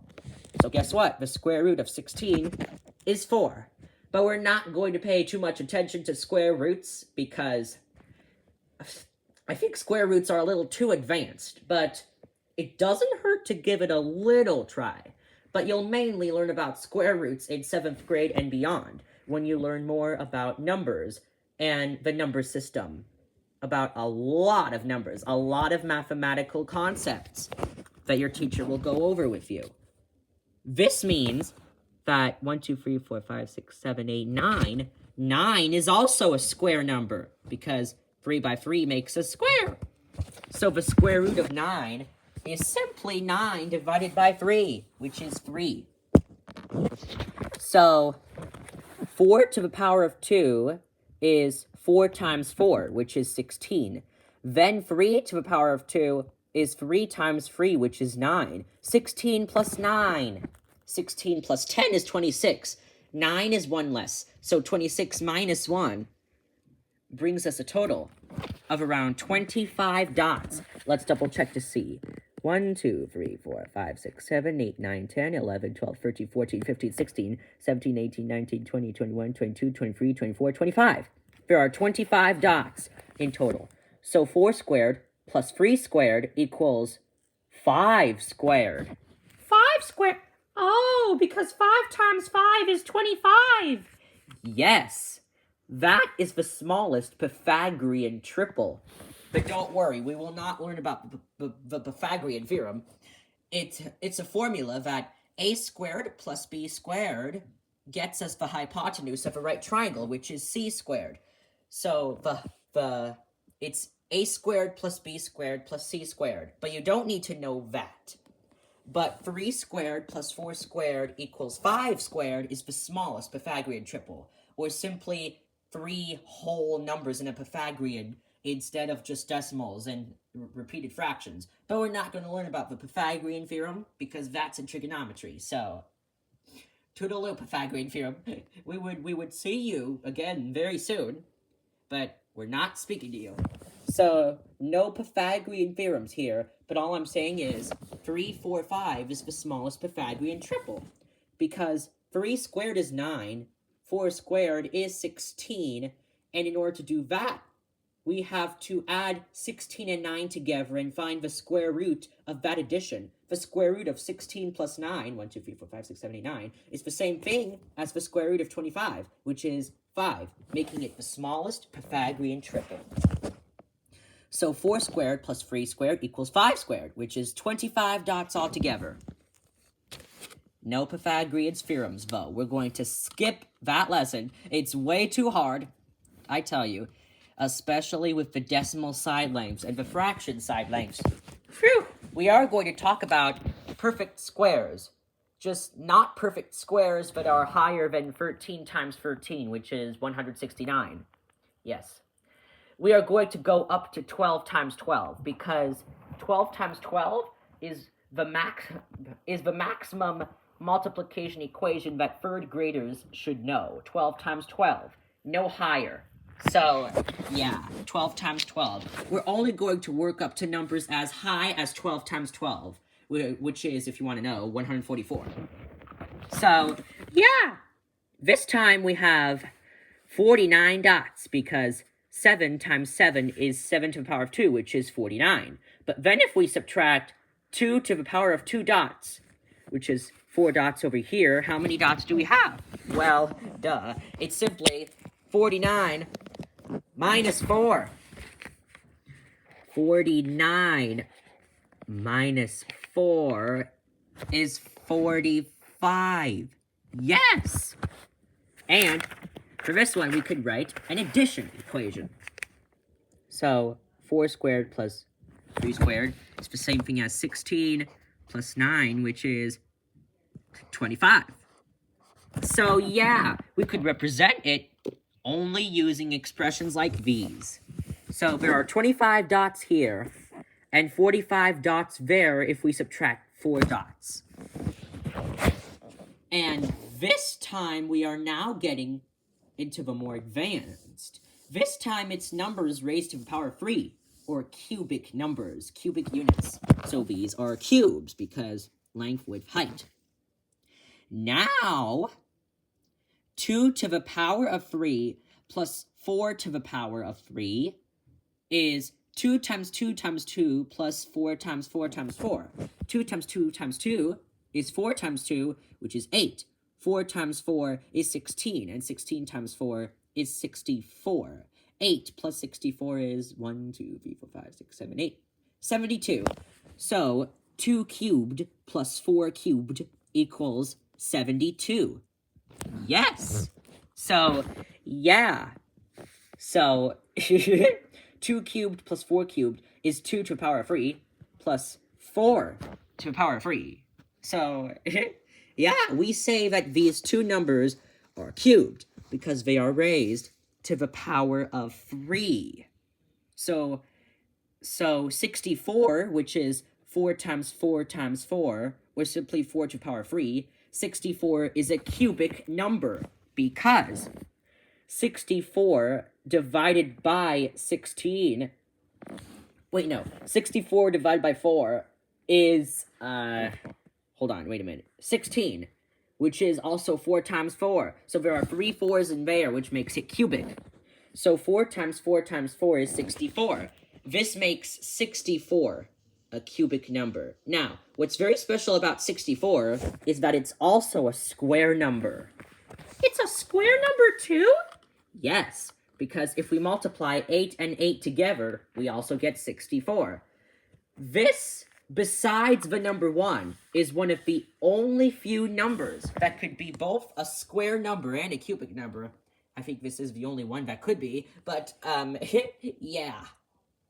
So guess what? The square root of 16 is 4. But we're not going to pay too much attention to square roots, because I think square roots are a little too advanced, but it doesn't hurt to give it a little try. but you'll mainly learn about square roots in 7th grade and beyond, when you learn more about numbers and the number system, about a lot of numbers, a lot of mathematical concepts that your teacher will go over with you. This means that 1, 2, 3, 4, 5, 6, 7, 8, 9, 9 is also a square number, because 3 by 3 makes a square. So the square root of 9 is simply 9 divided by 3, which is 3. So 4 to the power of 2 is 4 times 4, which is 16. Then 3 to the power of 2 is 3 times 3, which is 9. 16 plus 9. 16 plus 10 is 26. 9 is 1 less. So 26 minus 1 brings us a total of around 25 dots. Let's double check to see. 1, 2, 3, 4, 5, 6, 7, 8, 9, 10, 11, 12, 13, 14, 15, 16, 17, 18, 19, 20, 21, 22, 23, 24, 25. There are 25 dots in total. So 4 squared plus 3 squared equals 5 squared. 5 squared? Oh, because 5 times 5 is 25. Yes, that is the smallest Pythagorean triple. But don't worry, we will not learn about the Pythagorean theorem. It's a formula that a squared plus b squared gets us the hypotenuse of a right triangle, which is c squared. So it's a squared plus b squared plus c squared. But you don't need to know that. But 3 squared plus 4 squared equals 5 squared is the smallest Pythagorean triple, or simply 3 whole numbers in a Pythagorean instead of just decimals and repeated fractions. But we're not going to learn about the Pythagorean theorem because that's in trigonometry. So, toodaloo, Pythagorean theorem. We would see you again very soon, but we're not speaking to you. So, no Pythagorean theorems here, but all I'm saying is 3, 4, 5 is the smallest Pythagorean triple, because 3 squared is 9, 4 squared is 16, and in order to do that, we have to add 16 and 9 together and find the square root of that addition. The square root of 16 plus 9, 1, 2, 3, 4, 5, 6, 7, 8, 9, is the same thing as the square root of 25, which is 5, making it the smallest Pythagorean triple. So 4 squared plus 3 squared equals 5 squared, which is 25 dots altogether. No Pythagorean theorems, though. We're going to skip that lesson. It's way too hard, I tell you, especially with the decimal side lengths and the fraction side lengths. Phew. We are going to talk about perfect squares. Just not perfect squares that are higher than 13 times 13, which is 169. Yes. We are going to go up to 12 times 12, because 12 times 12 is the maximum multiplication equation that 3rd graders should know. 12 times 12, no higher. So, yeah, 12 times 12. We're only going to work up to numbers as high as 12 times 12, which is, if you want to know, 144. So, Yeah. this time we have 49 dots, because 7 times 7 is 7 to the power of 2, which is 49. But then if we subtract 2 to the power of 2 dots, which is 4 dots over here, how many dots do we have? Well, duh. It's simply 49 minus 4. 49 minus 4 is 45. Yes! And for this one, we could write an addition equation. So, 4 squared plus 3 squared is the same thing as 16 plus 9, which is 25. So, yeah, we could represent it only using expressions like these. So, there are 25 dots here, and 45 dots there if we subtract 4 dots. And this time, we are now getting into the more advanced. This time it's numbers raised to the power of 3, or cubic numbers, cubic units. So these are cubes, because length, width, height. Now, 2 to the power of 3 plus 4 to the power of 3 is 2 times 2 times 2 plus 4 times 4 times 4. 2 times 2 times 2 is 4 times 2, which is 8. 4 times 4 is 16, and 16 times 4 is 64. 8 plus 64 is 1, 2, 3, 4, 5, 6, 7, 8. 72. So 2 cubed plus 4 cubed equals 72. Yes. So, yeah. So, 2 cubed plus 4 cubed is 2 to the power of 3 plus 4 to the power of 3. So, yeah, we say that these two numbers are cubed because they are raised to the power of 3. So 64, which is 4 times 4 times 4, or simply 4 to the power of 3, 64 is a cubic number because 64 divided by 16, 64 divided by 4 is, hold on, wait a minute, 16, which is also 4 times 4. So there are 3 4s in there, which makes it cubic. So 4 times 4 times 4 is 64. This makes 64 a cubic number. Now, what's very special about 64 is that it's also a square number. It's a square number too? Yes, because if we multiply 8 and 8 together, we also get 64. This, besides the number 1, is one of the only few numbers that could be both a square number and a cubic number. I think this is the only one that could be, but, yeah.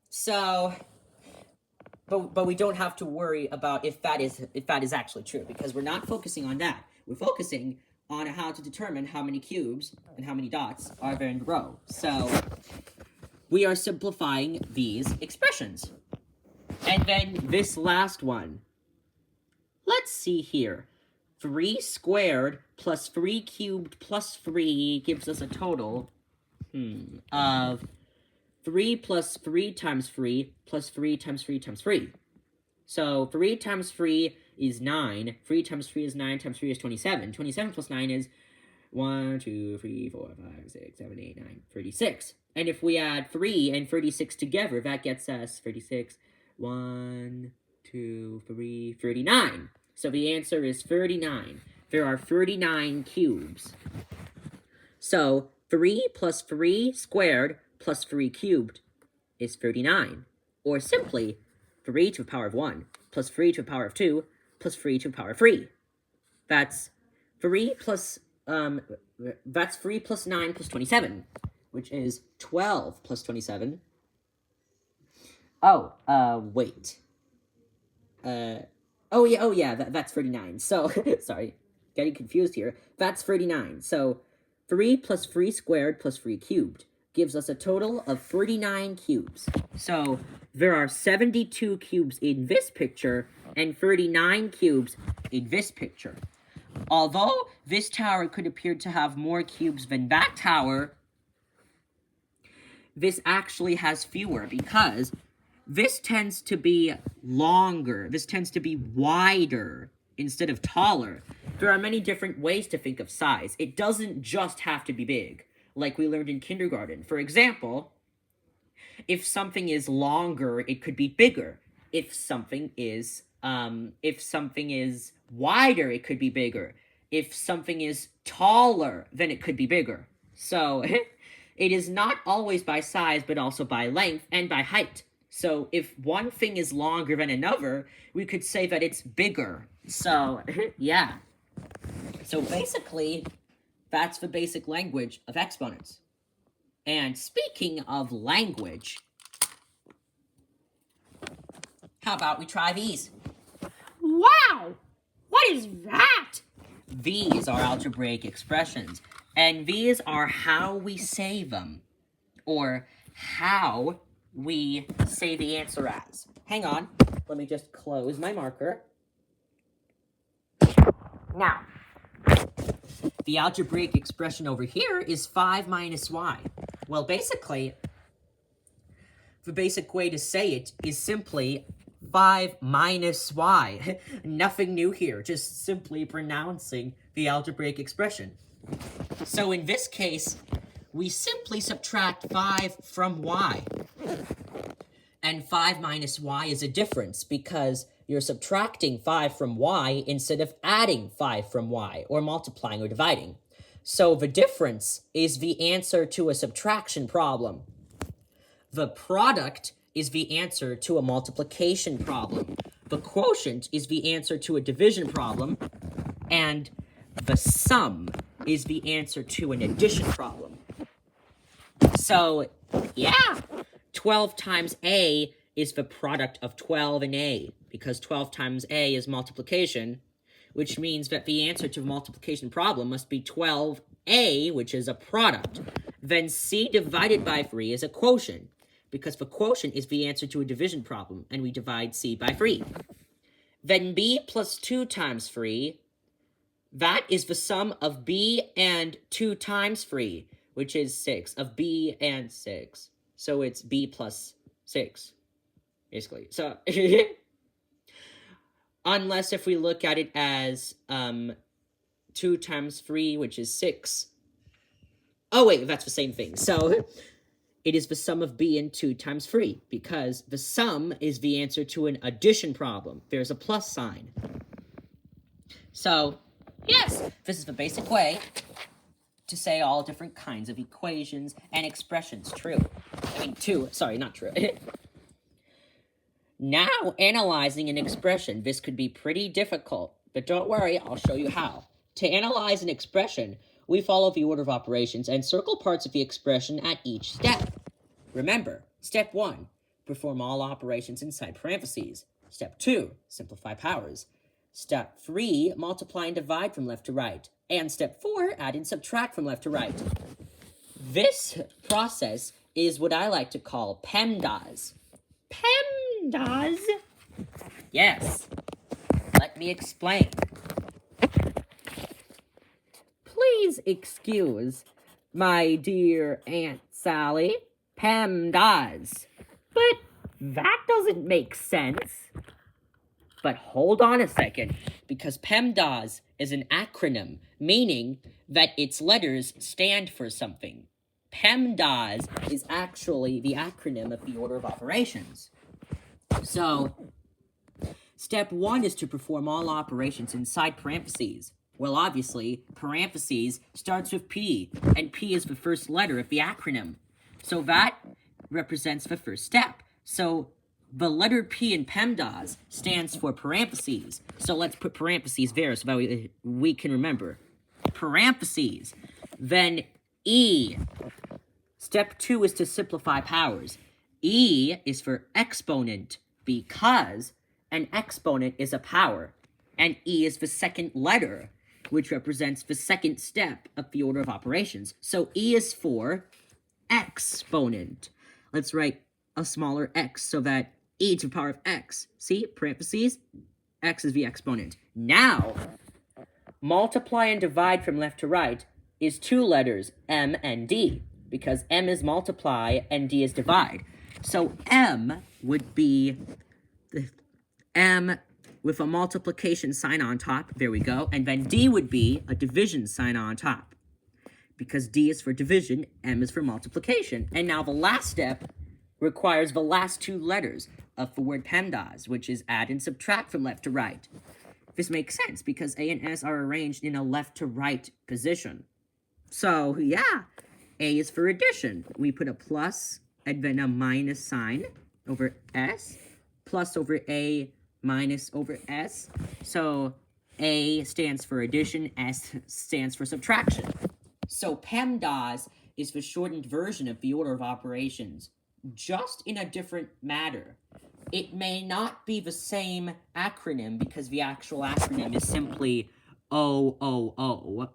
So, but we don't have to worry about if that is actually true, because we're not focusing on that. We're focusing on how to determine how many cubes and how many dots are there in the row. So, we are simplifying these expressions. And then this last one. Let's see here. 3 squared plus 3 cubed plus 3 gives us a total of 3 plus 3 times 3 plus 3 times 3 times 3. So 3 times 3 is 9. 3 times 3 is 9 times 3 is 27. 27 plus 9 is 1, 2, 3, 4, 5, 6, 7, 8, 9, 36. And if we add 3 and 36 together, that gets us 36. 1, 2, 3, 39. So the answer is 39. There are 39 cubes. So 3 plus 3 squared plus 3 cubed is 39. Or simply, 3 to the power of 1 plus 3 to the power of 2 plus 3 to the power of 3. That's 3 plus 9 plus 27, which is 12 plus 27. Wait. That's 39. So, sorry, getting confused here. That's 39. So, 3 plus 3 squared plus 3 cubed gives us a total of 39 cubes. So, there are 72 cubes in this picture and 39 cubes in this picture. Although this tower could appear to have more cubes than that tower, this actually has fewer because this tends to be longer. This tends to be wider instead of taller. There are many different ways to think of size. It doesn't just have to be big, like we learned in kindergarten. For example, if something is longer, it could be bigger. If something is wider, it could be bigger. If something is taller, then it could be bigger. So, it is not always by size, but also by length and by height. So, if one thing is longer than another, we could say that it's bigger. So, yeah. So, basically, that's the basic language of exponents. And speaking of language, how about we try these? Wow! What is that? These are algebraic expressions, and these are how we say them, or how we say the answer as. Hang on, let me just close my marker. Now, the algebraic expression over here is 5 minus y. Well, basically, the basic way to say it is simply 5 minus y. Nothing new here, just simply pronouncing the algebraic expression. So in this case, we simply subtract 5 from y. And 5 minus y is a difference because you're subtracting 5 from y instead of adding 5 from y, or multiplying or dividing. So the difference is the answer to a subtraction problem. The product is the answer to a multiplication problem. The quotient is the answer to a division problem. And the sum is the answer to an addition problem. So, yeah, 12 times a is the product of 12 and a, because 12 times a is multiplication, which means that the answer to the multiplication problem must be 12a, which is a product. Then c divided by 3 is a quotient, because the quotient is the answer to a division problem, and we divide c by 3. Then b plus 2 times 3, that is the sum of b and 2 times 3, which is 6, of b and 6. So it's b plus 6, basically. So, unless if we look at it as 2 times 3, which is 6. Oh, wait, that's the same thing. So, it is the sum of b and 2 times 3, because the sum is the answer to an addition problem. There's a plus sign. So, yes, this is the basic way to say all different kinds of equations and expressions true. Not true. Now, analyzing an expression, this could be pretty difficult, but don't worry, I'll show you how. To analyze an expression, we follow the order of operations and circle parts of the expression at each step. Remember, step 1, perform all operations inside parentheses. Step 2, simplify powers. Step 3, multiply and divide from left to right. And step 4, add and subtract from left to right. This process is what I like to call PEMDAS. PEMDAS? Yes. Let me explain. Please excuse my dear Aunt Sally. PEMDAS. But that doesn't make sense. But hold on a second, because PEMDAS is an acronym, meaning that its letters stand for something. PEMDAS is actually the acronym of the order of operations. So, step 1 is to perform all operations inside parentheses. Well, obviously, parentheses starts with P, and P is the first letter of the acronym. So that represents the first step. So, the letter P in PEMDAS stands for parentheses. So let's put parentheses there so that we can remember. Parentheses. Then E. Step 2 is to simplify powers. E is for exponent because an exponent is a power. And E is the second letter, which represents the second step of the order of operations. So E is for exponent. Let's write a smaller x so that e to the power of x. See? Parentheses. X is the exponent. Now, multiply and divide from left to right is 2 letters, M and D, because M is multiply and D is divide. So M would be M with a multiplication sign on top. There we go. And then D would be a division sign on top, because D is for division, M is for multiplication. And now the last step requires the last 2 letters of the word PEMDAS, which is add and subtract from left to right. This makes sense because A and S are arranged in a left to right position. So, yeah, A is for addition. We put a plus and then a minus sign over S, plus over A, minus over S. So, A stands for addition, S stands for subtraction. So, PEMDAS is the shortened version of the order of operations, just in a different matter. It may not be the same acronym because the actual acronym is simply OOO,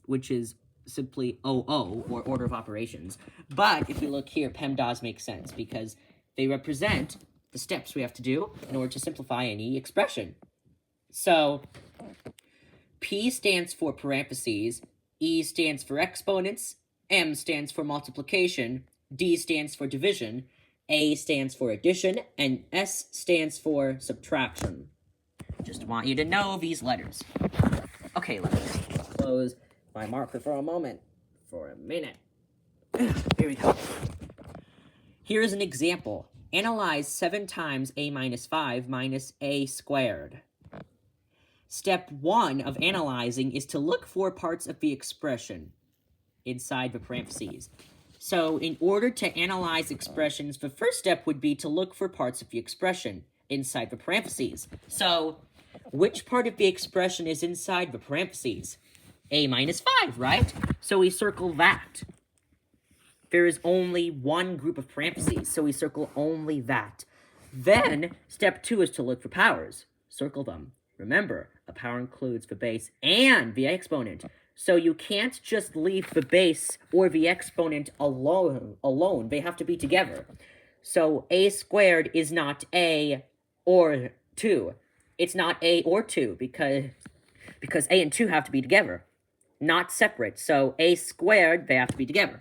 which is simply OO, or order of operations. But if you look here, PEMDAS makes sense because they represent the steps we have to do in order to simplify any expression. So, P stands for parentheses, E stands for exponents, M stands for multiplication, D stands for division, A stands for addition, and S stands for subtraction. Just want you to know these letters. Okay, let me just close my marker for a moment. For a minute. Here we go. Here's an example. Analyze 7 times a minus 5 minus a squared. Step 1 of analyzing is to look for parts of the expression inside the parentheses. So in order to analyze expressions, the first step would be to look for parts of the expression inside the parentheses. So which part of the expression is inside the parentheses? A minus 5, right? So we circle that. There is only one group of parentheses, so we circle only that. Then, step 2 is to look for powers. Circle them. Remember, a power includes the base and the exponent. So you can't just leave the base or the exponent alone. They have to be together. So a squared is not a or 2. It's not a or 2 because a and 2 have to be together, not separate. So a squared, they have to be together.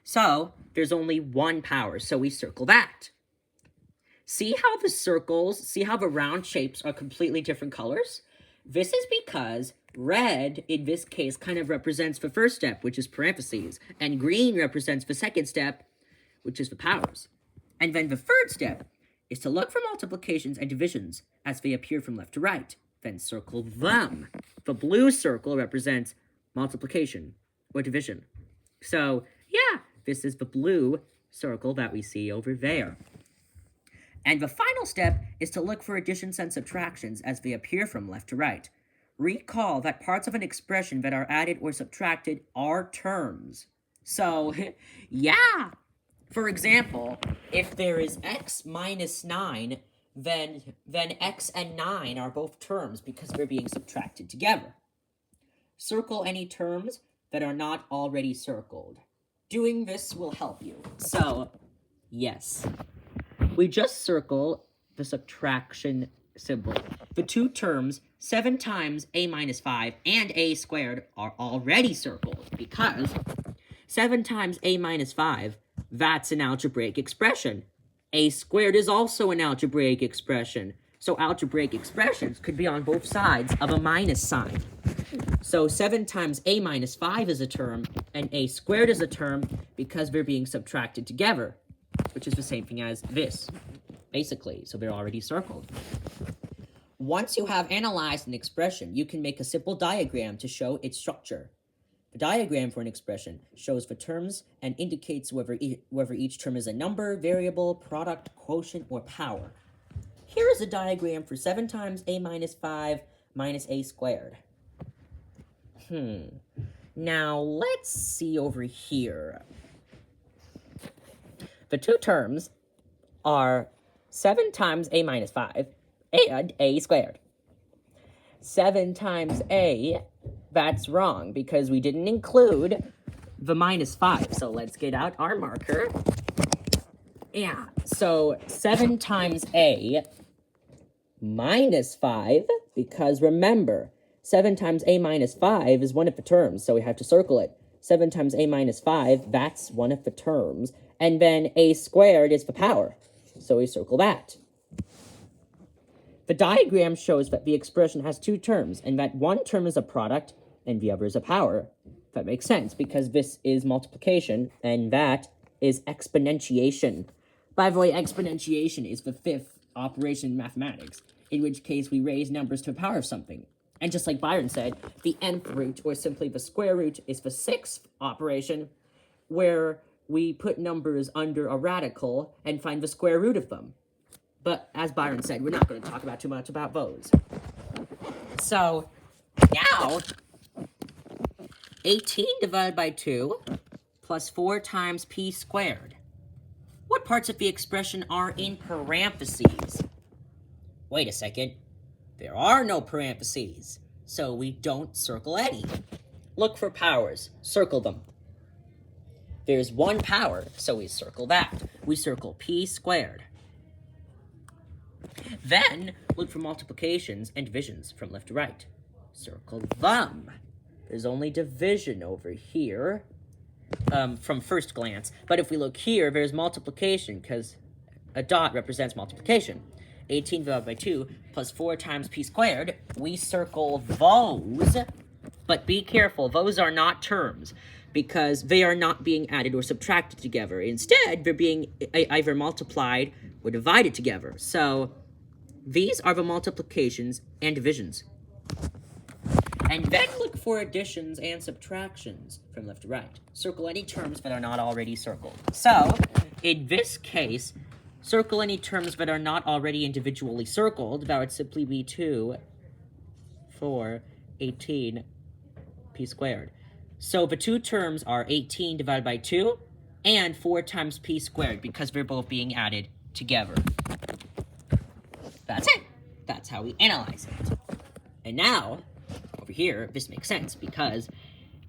So there's only one power, so we circle that. See how the circles, see how the round shapes are completely different colors? This is because red, in this case, kind of represents the first step, which is parentheses, and green represents the second step, which is the powers. And then the third step is to look for multiplications and divisions as they appear from left to right. Then circle them. The blue circle represents multiplication or division. So, yeah, this is the blue circle that we see over there. And the final step is to look for additions and subtractions as they appear from left to right. Recall that parts of an expression that are added or subtracted are terms. So, yeah. For example, if there is x minus 9, then x and 9 are both terms because they're being subtracted together. Circle any terms that are not already circled. Doing this will help you. So, yes. We just circle the subtraction symbol. The two terms, 7 times a minus 5 and a squared, are already circled because 7 times a minus 5, that's an algebraic expression. A squared is also an algebraic expression. So algebraic expressions could be on both sides of a minus sign. So 7 times a minus 5 is a term, and a squared is a term because they're being subtracted together, which is the same thing as this, basically. So they're already circled. Once you have analyzed an expression, you can make a simple diagram to show its structure. The diagram for an expression shows the terms and indicates whether each term is a number, variable, product, quotient, or power. Here is a diagram for 7 times a minus 5 minus a squared. Now, let's see over here. The two terms are 7 times a minus 5 and a squared. 7 times a, that's wrong because we didn't include the minus 5. So let's get out our marker. Yeah, so 7 times a minus 5, because remember, 7 times a minus 5 is one of the terms, so we have to circle it. 7 times a minus 5, that's one of the terms. And then a squared is the power, so we circle that. The diagram shows that the expression has two terms, and that one term is a product, and the other is a power. That makes sense, because this is multiplication, and that is exponentiation. By the way, exponentiation is the fifth operation in mathematics, in which case we raise numbers to the power of something. And just like Byron said, the nth root, or simply the square root, is the sixth operation, where we put numbers under a radical and find the square root of them. But as Byron said, we're not going to talk about too much about those. So, now, 18 divided by 2 plus 4 times p squared. What parts of the expression are in parentheses? Wait a second. There are no parentheses, so we don't circle any. Look for powers. Circle them. There's one power, so we circle that. We circle p squared. Then, look for multiplications and divisions from left to right. Circle them. There's only division over here, from first glance. But if we look here, there's multiplication, because a dot represents multiplication. 18 divided by 2 plus 4 times p squared. We circle those, but be careful, those are not terms, because they are not being added or subtracted together. Instead, they're being either multiplied or divided together. So these are the multiplications and divisions. And then look for additions and subtractions from left to right. Circle any terms that are not already circled. So, in this case, circle any terms that are not already individually circled. That would simply be 2, 4, 18, p squared. So the two terms are 18 divided by 2 and 4 times p squared because they're both being added together. That's it. That's how we analyze it. And now, over here, this makes sense because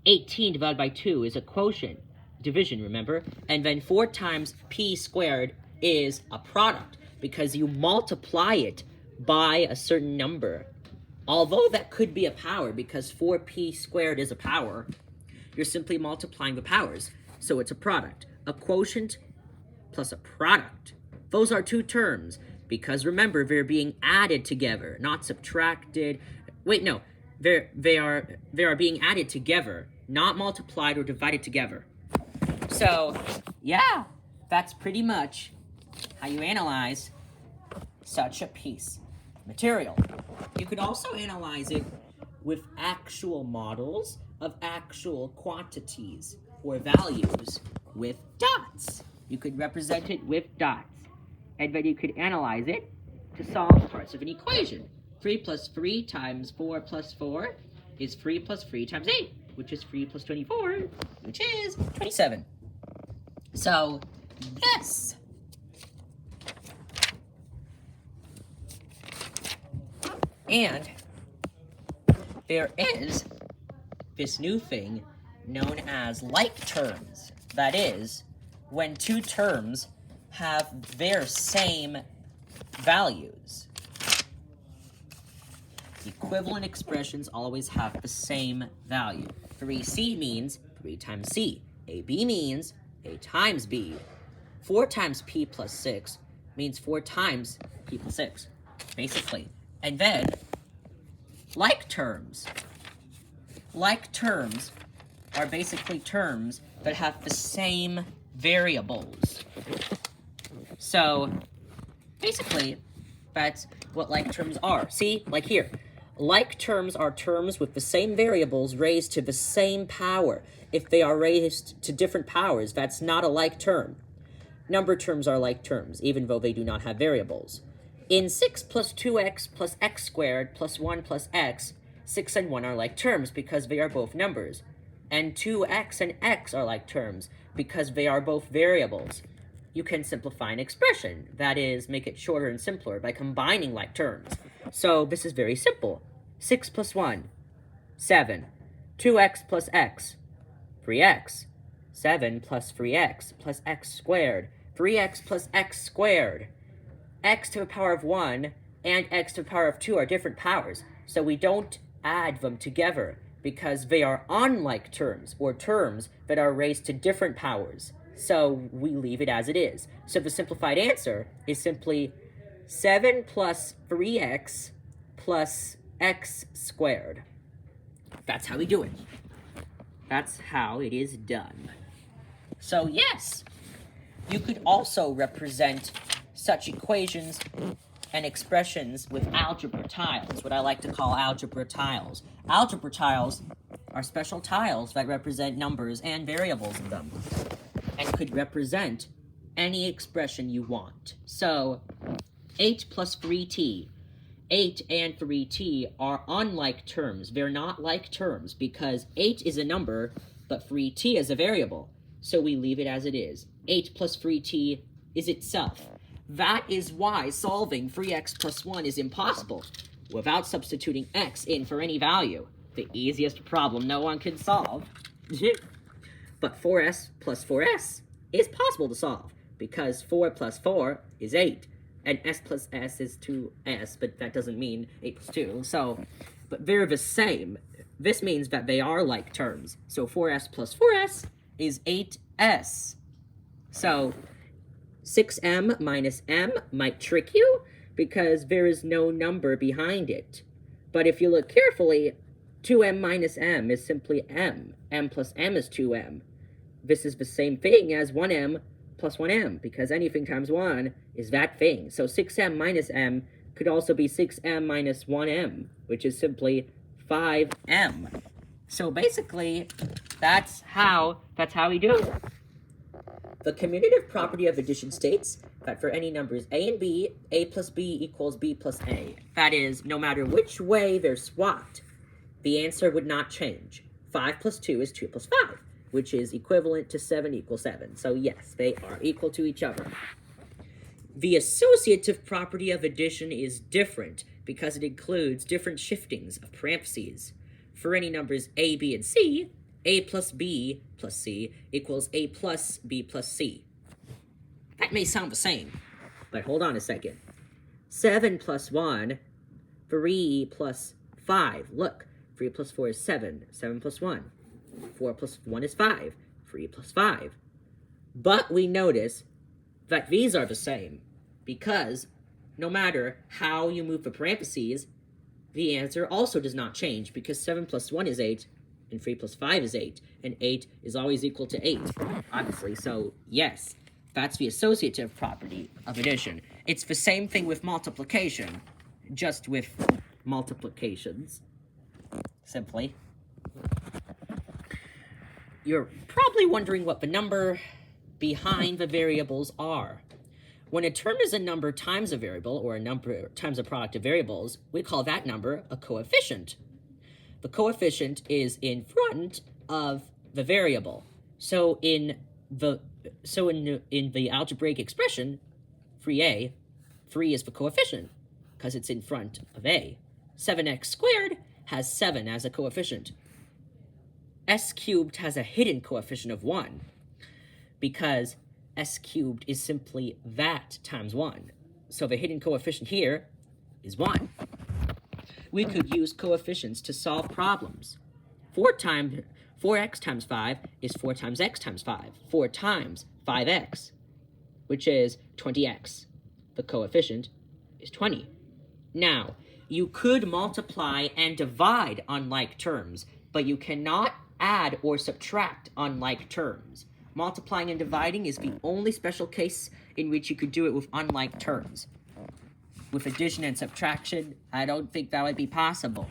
18 divided by 2 is a quotient, division, remember? And then 4 times p squared is a product because you multiply it by a certain number. Although that could be a power because 4p squared is a power, you're simply multiplying the powers. So it's a product. A quotient plus a product. Those are two terms because remember, they're being added together, not subtracted. Wait, no. They are being added together, not multiplied or divided together. So, yeah, that's pretty much how you analyze such a piece of material. You could also analyze it with actual models of actual quantities or values with dots. You could represent it with dots. And then you could analyze it to solve parts of an equation. 3 plus 3 times 4 plus 4 is 3 plus 3 times 8, which is 3 plus 24, which is 27. So, yes. And there is this new thing known as like terms. That is, when two terms have their same values. Equivalent expressions always have the same value. 3c means 3 times c. AB means a times b. 4 times p plus 6 means 4 times p plus 6, basically. And then, like terms. Like terms are basically terms that have the same variables. So, basically, that's what like terms are. See, like here. Like terms are terms with the same variables raised to the same power. If they are raised to different powers, that's not a like term. Number terms are like terms, even though they do not have variables. In 6 plus 2x plus x squared plus 1 plus x, 6 and 1 are like terms because they are both numbers. And 2x and x are like terms because they are both variables. You can simplify an expression, that is, make it shorter and simpler by combining like terms. So this is very simple. 6 plus 1, 7. 2x plus x, 3x. 7 plus 3x plus x squared, 3x plus x squared. X to the power of 1 and x to the power of 2 are different powers, so we don't add them together because they are unlike terms, or terms that are raised to different powers. So we leave it as it is. So the simplified answer is simply 7 plus 3x plus x squared. That's how we do it. That's how it is done. So yes, you could also represent such equations and expressions with algebra tiles, what I like to call algebra tiles. Algebra tiles are special tiles that represent numbers and variables in them, and could represent any expression you want. So, 8 plus 3t. 8 and 3t are unlike terms. They're not like terms because 8 is a number, but 3t is a variable. So we leave it as it is. 8 plus 3t is itself. That is why solving 3x plus 1 is impossible without substituting x in for any value. The easiest problem no one can solve. But 4s plus 4s is possible to solve because 4 plus 4 is 8. And s plus s is 2s, but that doesn't mean 8 plus 2. So, but they're the same. This means that they are like terms. So 4s plus 4s is 8s. So 6m minus m might trick you because there is no number behind it. But if you look carefully, 2m minus m is simply m. m plus m is 2m. This is the same thing as 1m plus 1m, because anything times 1 is that thing. So 6m minus m could also be 6m minus 1m, which is simply 5m. So basically, that's how we do it. The commutative property of addition states that for any numbers a and b, a plus b equals b plus a. That is, no matter which way they're swapped, the answer would not change. 5 plus 2 is 2 plus 5, which is equivalent to 7 equals 7. So yes, they are equal to each other. The associative property of addition is different because it includes different shiftings of parentheses. For any numbers a, b, and c, a plus b plus c equals a plus b plus c. That may sound the same, but hold on a second. 7 plus 1, 3 plus 5. Look, 3 plus 4 is 7. 7 plus 1. 4 plus 1 is 5. 3 plus 5. But we notice that these are the same, because no matter how you move the parentheses, the answer also does not change, because 7 plus 1 is 8, and 3 plus 5 is 8, and 8 is always equal to 8, obviously. So, yes, that's the associative property of addition. It's the same thing with multiplication, just with multiplications, simply. You're probably wondering what the number behind the variables are. When a term is a number times a variable, or a number times a product of variables, we call that number a coefficient. The coefficient is in front of the variable. So in the algebraic expression, 3a, 3 is the coefficient, because it's in front of a. 7x squared has 7 as a coefficient. S cubed has a hidden coefficient of 1, because s cubed is simply that times 1. So the hidden coefficient here is 1. We could use coefficients to solve problems. 4x times 5 is 4 times x times 5. 4 times 5x, which is 20x. The coefficient is 20. Now, you could multiply and divide unlike terms, but you cannot add or subtract unlike terms. Multiplying and dividing is the only special case in which you could do it with unlike terms. With addition and subtraction, I don't think that would be possible.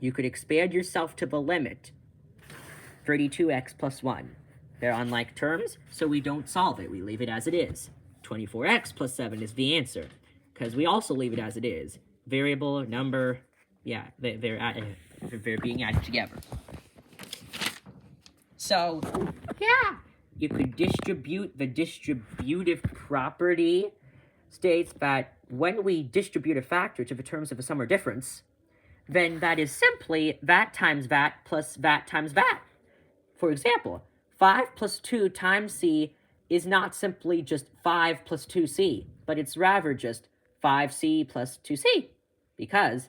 You could expand yourself to the limit, 32x plus 1. They're unlike terms, so we don't solve it. We leave it as it is. 24x plus 7 is the answer, because we also leave it as it is. Variable, number, yeah, they're being added together. So, yeah, you could distribute. The distributive property states that when we distribute a factor to the terms of a sum or difference, then that is simply that times that plus that times that. For example, 5 plus 2 times c is not simply just 5 plus 2c, but it's rather just 5c plus 2c, because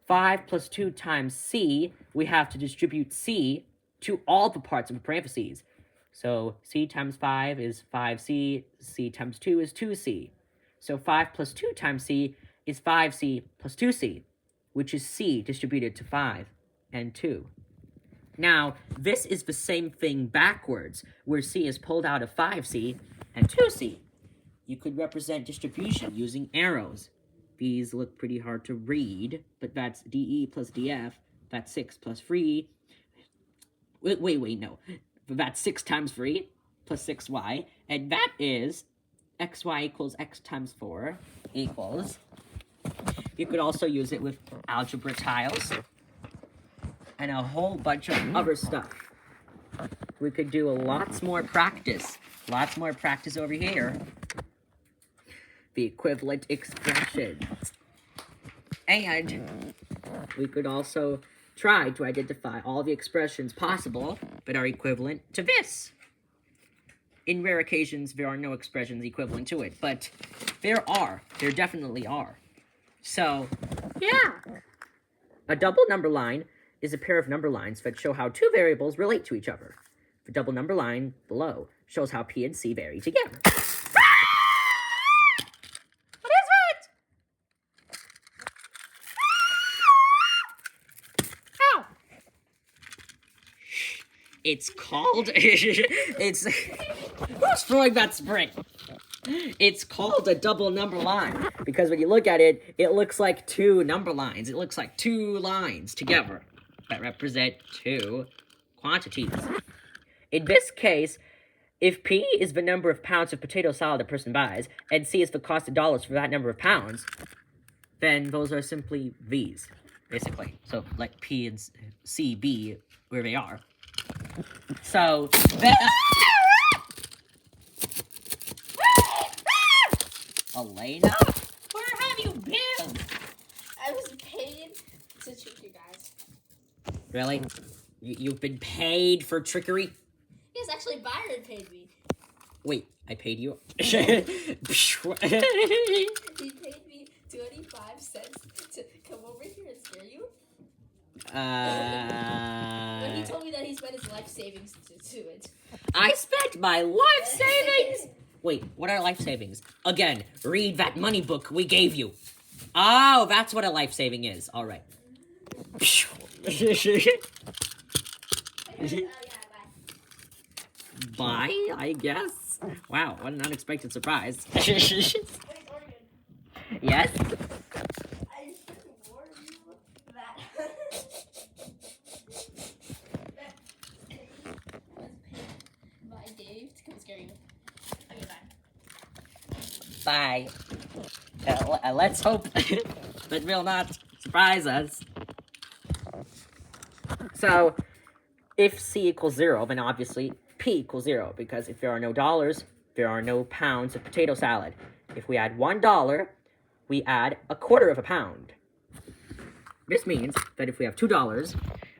5 plus 2 times c, we have to distribute c to all the parts of the parentheses. So c times 5 is 5c, c times 2 is 2c. So 5 plus 2 times c is 5c plus 2c, which is c distributed to 5 and 2. Now, this is the same thing backwards, where c is pulled out of 5c and 2c. You could represent distribution using arrows. These look pretty hard to read, but that's dE plus dF, that's 6 plus 3. Wait, no. That's 6 times 3 plus 6y, and that is xy equals x times 4 equals. You could also use it with algebra tiles and a whole bunch of other stuff. We could do lots more practice over here. The equivalent expression. And we could also try to identify all the expressions possible that are equivalent to this. In rare occasions, there are no expressions equivalent to it, but there definitely are. So, yeah. A double number line is a pair of number lines that show how two variables relate to each other. The double number line below shows how P and C vary together. What is it? It's called... Who's throwing that spring? It's called a double number line because when you look at it, it looks like two number lines. It looks like two lines together that represent two quantities. In this case, if P is the number of pounds of potato salad a person buys, and C is the cost of dollars for that number of pounds, then those are simply V's, basically. So let P and C be where they are. So, Elena, where have you been? I was paid to trick you guys. Really? You've been paid for trickery? Yes, actually, Byron paid me. Wait, I paid you? He paid me 25 cents to come over here and scare you. When he told me that he spent his life savings to it. I spent my life savings? Wait, what are life savings? Again, read that money book we gave you. Oh, that's what a life saving is. All right. Bye, I guess. Wow, what an unexpected surprise. Yes? I should warn you that was paid by Dave to come scare you. Okay, bye. Bye. Let's hope that will not surprise us. So, if C equals 0, then obviously P equals 0, because if there are no dollars, there are no pounds of potato salad. If we add $1, we add a quarter of a pound. This means that if we have $2,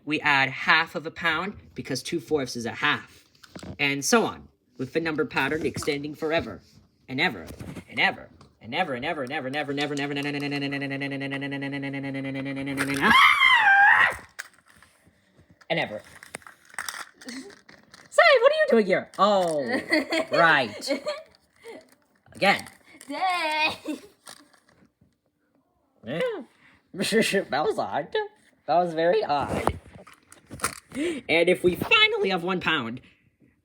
we add half of a pound, because 2/4 is a half. And so on, with the number pattern extending forever, and ever, and ever, and ever, and ever, and ever, and ever, and ever, and ever, and ever. Say, what are you doing here? Oh, right. Again. Dang. Yeah. That was odd. That was very odd. And if we finally have 1 pound,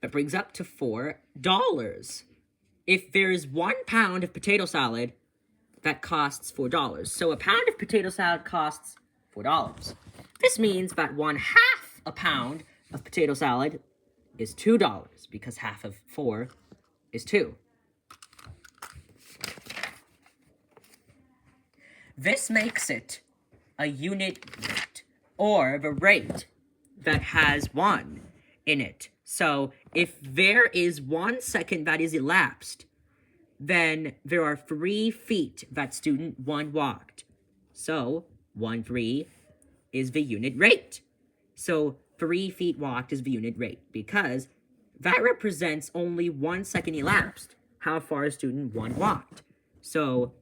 that brings up to $4. If there's 1 pound of potato salad, that costs $4. So a pound of potato salad costs $4. This means that 1/2 a pound of potato salad is $2, because half of 4 is 2. This makes it a unit rate, or the rate that has 1 in it. So if there is 1 second that is elapsed, then there are 3 feet that student 1 walked. So 1/3 is the unit rate. So 3 feet walked is the unit rate, because that represents only 1 second elapsed how far student 1 walked. So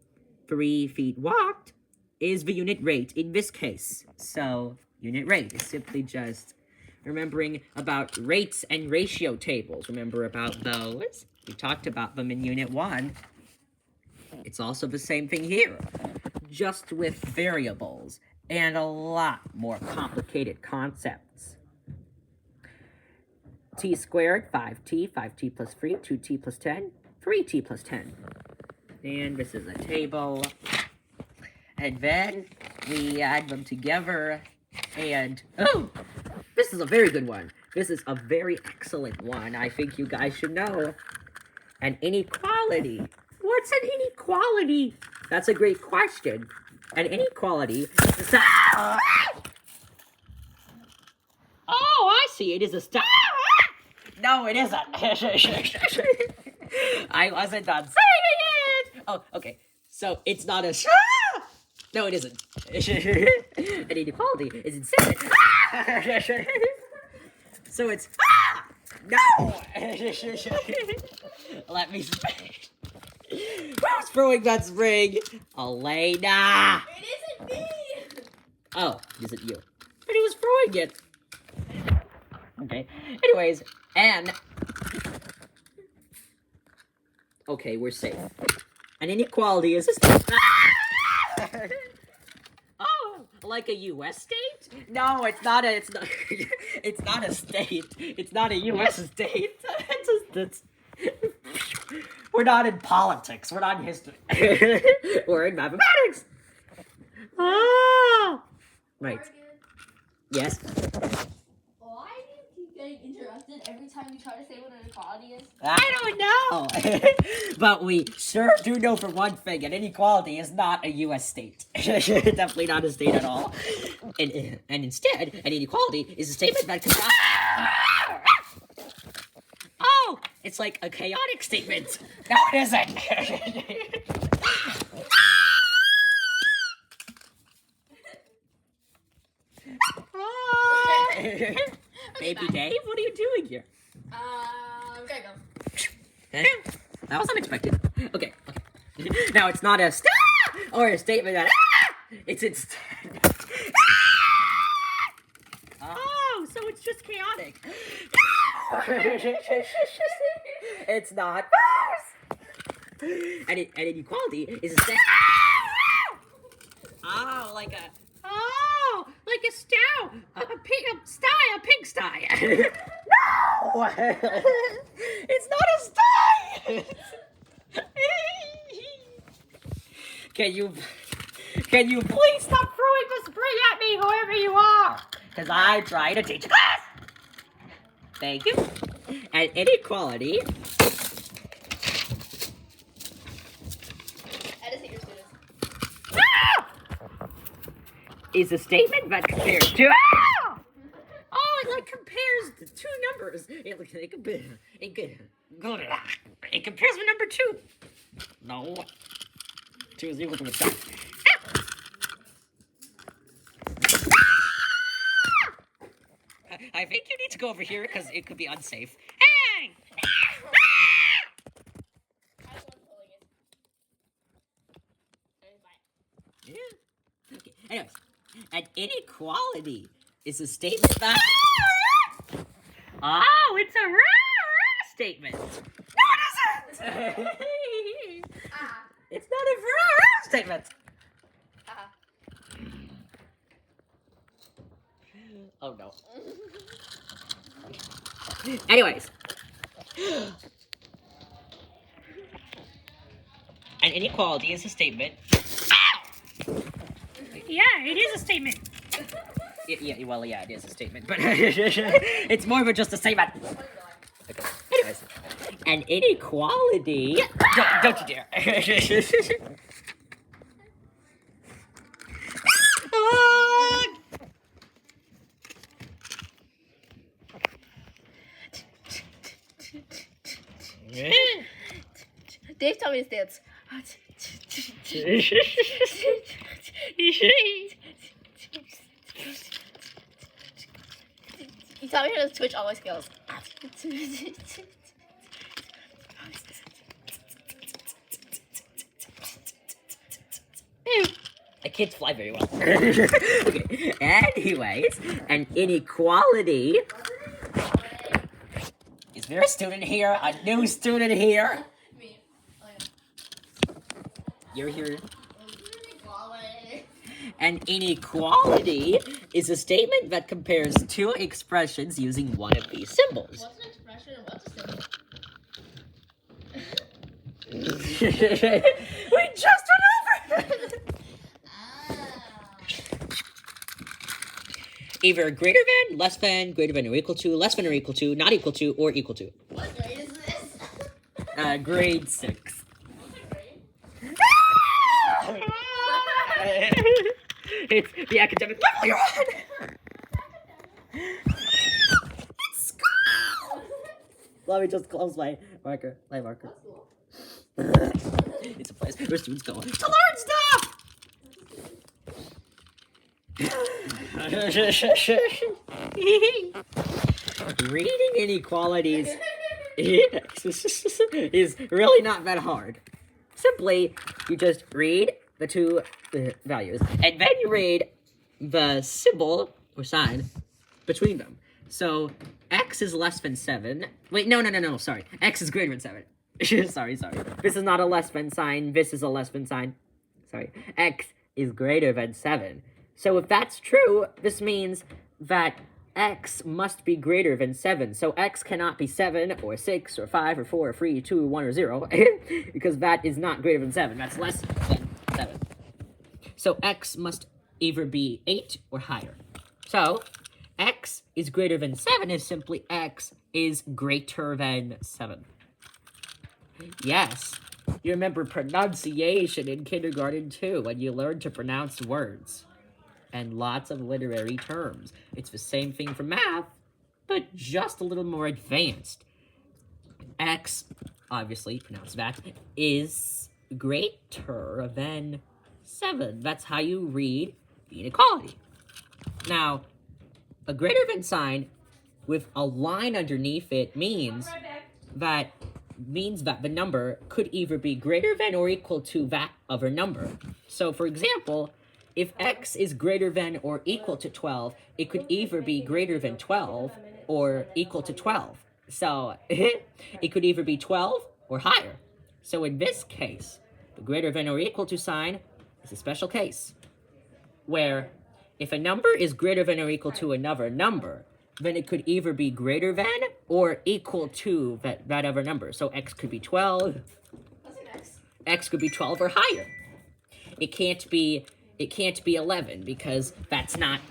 3 feet walked is the unit rate in this case. So unit rate is simply just remembering about rates and ratio tables. Remember about those? We talked about them in Unit 1. It's also the same thing here, just with variables and a lot more complicated concepts. T squared, 5t, 5t plus 3, 2t plus 10, 3t plus 10. And this is a table. And then we add them together, and oh, this is a very good one. This is a very excellent one. I think you guys should know. An inequality. What's an inequality? That's a great question. An inequality is a... Oh, I see. It is a star. No, it isn't. I wasn't done saying it. Oh, okay. So it's not a... No, it isn't. An inequality is insane. So it's... No! Let me speak. Who's throwing that spring? Elena! It isn't me! Oh, is it you? But he was throwing it. Okay. Anyways, and... Okay, we're safe. An inequality is... Oh, like a U.S. state? No, it's not. It's not a state. It's not a U.S. state. We're not in politics. We're not in history. We're in mathematics. Oh! Right. Morgan, Yes. why do you keep getting interrupted every time you try to say what an equality is? I don't know. But we sure do know for one thing, an inequality is not a U.S. state. Definitely not a state at all. And instead, an inequality is a statement that can... Oh! It's like a chaotic statement. No, it isn't. Baby Dave, what are you doing here? Gotta go. That was unexpected. Okay. Now it's not a or a statement that it's instead. Oh, so it's just chaotic. It's not. And inequality is a statement. Oh, like a. Oh, like a stout, a pig sty. No! It's not a sty! Can you please stop throwing the spray at me, whoever you are? Because I try to teach a class! Thank you. And inequality Edit your students. is a statement that compares to... Oh, it like compares the two numbers. It compares with number 2. No. 2 is equal to a star. I think you need to go over here because it could be unsafe. Hey! I was pulling it. Yeah. Okay. Anyways, an inequality is a statement that... Oh, it's a statement. No, it isn't! It's not a statement. Oh, no. Anyways. An inequality is a statement. Yeah, it is a statement. Yeah, well, yeah, it is a statement, but it's more of just a statement. Okay. Anyways, an inequality. Don't you dare. Dave, tell me his dance. You tell me how to switch all my skills. The kids fly very well. Okay. Anyways, an inequality. Is there a student here? A new student here? Me. You're here. An inequality is a statement that compares two expressions using one of these symbols. What's an expression and what's a symbol? We just went over. Either greater than, less than, greater than or equal to, less than or equal to, not equal to, or equal to. What grade is this? Grade 6. It's the academic level you're on. It's school. Let me just close my marker. My marker. It's a place where students go to learn stuff. Reading inequalities is really not that hard. Simply, you just read the two values, and then you read the symbol or sign between them. So, x is less than 7. Wait, no, sorry. X is greater than 7. sorry. This is not a less than sign. This is a less than sign. Sorry. X is greater than 7. So if that's true, this means that x must be greater than 7. So x cannot be 7 or 6 or 5 or 4 or 3, 2, 1, or 0 because that is not greater than 7. That's less than 7. So x must either be 8 or higher. So x is greater than 7 is simply x is greater than 7. Yes, you remember pronunciation in kindergarten too, when you learned to pronounce words and lots of literary terms. It's the same thing for math, but just a little more advanced. X, obviously, pronounce that, is greater than 7. That's how you read the inequality. Now, a greater than sign with a line underneath it means that the number could either be greater than or equal to that other number. So, for example, if x is greater than or equal to 12, it could either be greater than 12 or equal to 12. So, it could either be 12 or higher. So, in this case, the greater than or equal to sign is a special case, where if a number is greater than or equal to another number, then it could either be greater than or equal to that other number. So x could be 12. X could be 12 or higher. It can't be 11 because that's not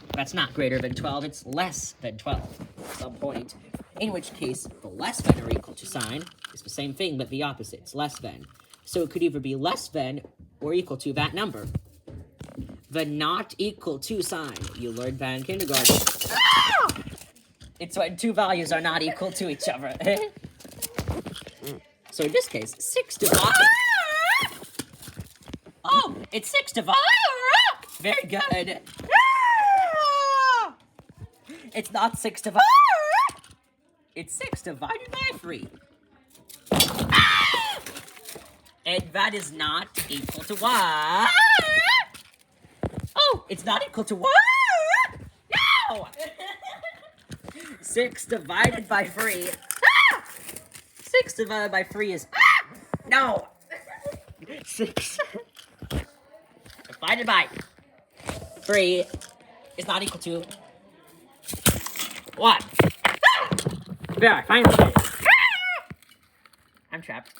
greater than 12. It's less than 12 at some point. In which case, the less than or equal to sign is the same thing, but the opposite. It's less than. So it could either be less than or equal to that number. The not equal to sign. You learned that in kindergarten. It's when two values are not equal to each other. So in this case, 6 divided... Oh, it's 6 divided... Very good. It's not 6 divided... It's 6 divided by 3. And that is not equal to what? Oh, it's not equal to what? No! 6 divided by 3. 6 divided by 3 is... No! 6 divided by 3 is not equal to... What? There, I finally did it. I'm trapped.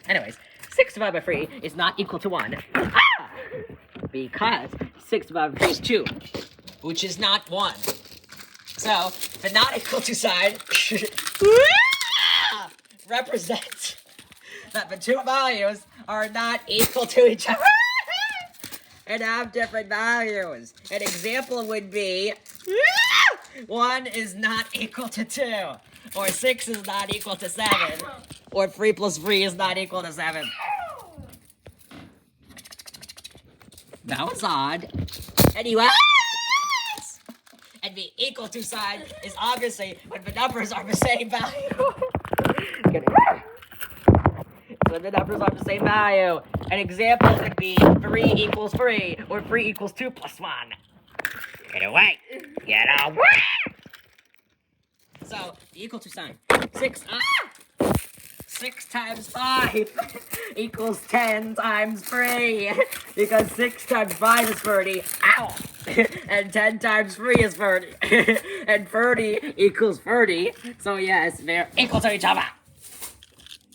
Anyways, 6 divided by 3 is not equal to 1. Because 6 divided by 3 is 2, which is not 1. So, the not equal to sign represents that the two values are not equal to each other and have different values. An example would be 1 is not equal to 2, or 6 is not equal to 7, or 3 plus 3 is not equal to 7. That was odd. Anyways, and the equal to sign is obviously when the numbers are the same value. When the numbers are the same value. An example would be 3 equals 3, or 3 equals 2 plus 1. Get away. Get away. So, the equal to sign. 6 times 5 equals 10 times 3. Because 6 times 5 is 30. Ow! And 10 times 3 is 30. And 30 equals 30. So yes, they're equal to each other.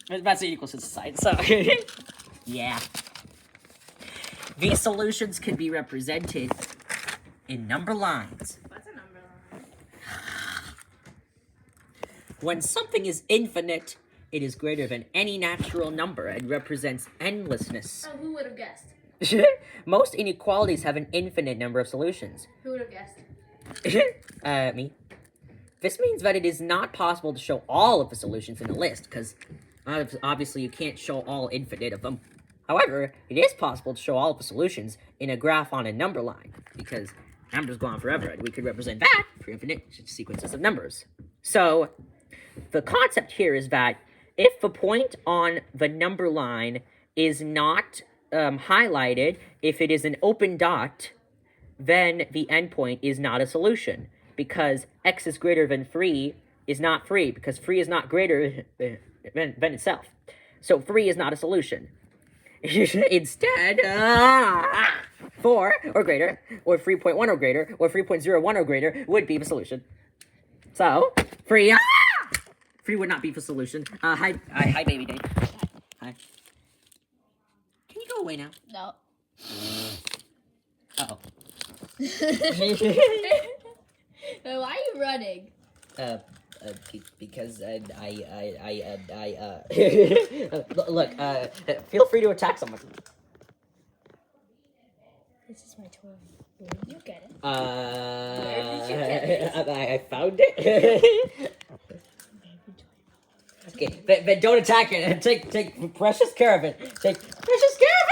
That's the equal to sign. So, yeah. These solutions can be represented in number lines. What's a number line? When something is infinite, it is greater than any natural number and represents endlessness. Oh, who would have guessed? Most inequalities have an infinite number of solutions. Who would have guessed? Me. This means that it is not possible to show all of the solutions in a list, because obviously you can't show all infinite of them. However, it is possible to show all of the solutions in a graph on a number line, because numbers go on forever, and we could represent that for infinite sequences of numbers. So, the concept here is that if the point on the number line is not highlighted, if it is an open dot, then the endpoint is not a solution, because x is greater than 3 is not 3, because 3 is not greater than itself. So 3 is not a solution. Instead, 4 or greater, or 3.1 or greater, or 3.01 or greater would be the solution. So, free would not be the solution. Hi, baby Dave. Hi. Can you go away now? No. Uh-oh. Wait, why are you running? Because look, feel free to attack someone. This is my toy. Where did you get it? Where did you get it? I found it. Okay, but don't attack it. Take precious care of it. Take precious care of it.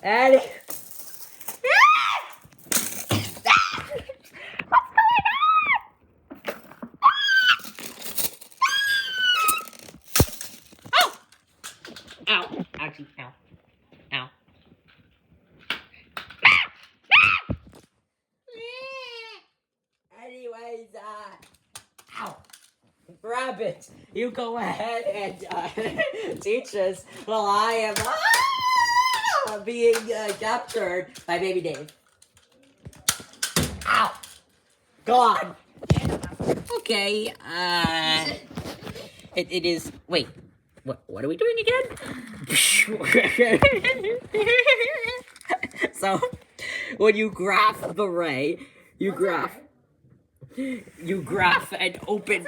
And ow! Actually, ow! Ow! Anyways, ow! Rabbit, you go ahead and teach us while I am being captured by Baby Dave. Ow! God! Okay, it is. Wait, what are we doing again? So, when you graph the ray, you graph an open.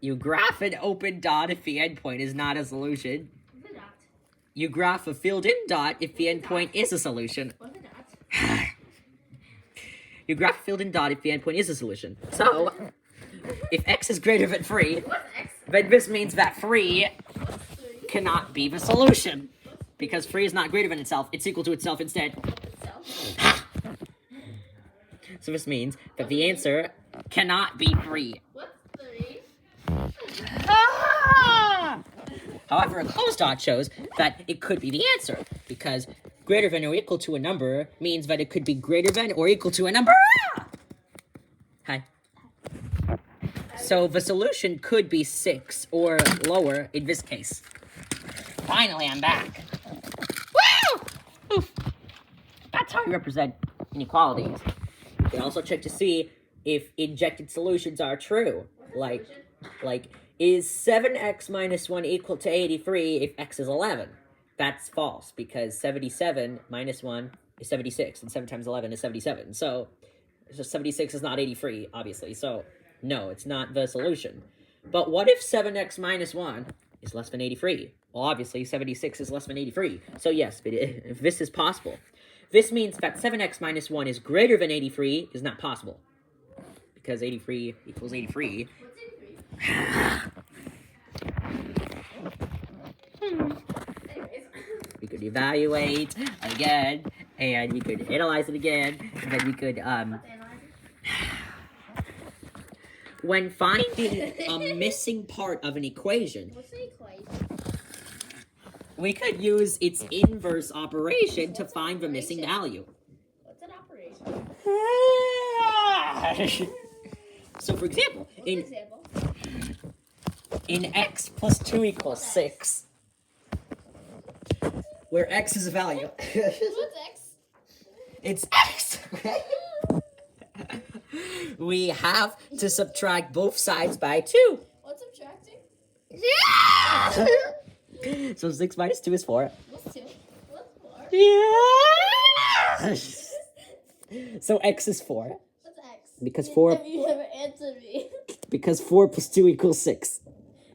You graph an open dot if the endpoint is not a solution. You graph a filled-in dot if the endpoint is a solution. You graph a filled-in dot if the endpoint is a solution. So, if x is greater than 3, then this means that 3 cannot be the solution. Because 3 is not greater than itself, it's equal to itself instead. So this means that the answer cannot be 3. What's 3? However, a closed dot shows that it could be the answer, because greater than or equal to a number means that it could be greater than or equal to a number. Hi. So the solution could be 6 or lower in this case. Finally, I'm back. Woo! Oof. That's how you represent inequalities. You can also check to see if injected solutions are true. Like, is 7x minus 1 equal to 83 if x is 11? That's false, because 77 minus 1 is 76, and 7 times 11 is 77. So 76 is not 83, obviously. So, no, it's not the solution. But what if 7x minus 1 is less than 83? Well, obviously, 76 is less than 83. So, yes, if this is possible. This means that 7x minus 1 is greater than 83 is not possible. Because 83 equals 83. We could evaluate again, and we could analyze it again, and then we could, when finding a missing part of an equation, What's the equation? we could use its inverse operation to find the missing value. What's an operation? So, for example, in x plus 2 equals 6, where x is a value. What's X? It's x, okay? We have to subtract both sides by 2. What's subtracting? So 6 minus 2 is 4. What's 2? What's 4? Yeah. So x is 4. What's X? Because 4. You never answered me. Because 4 plus 2 equals 6.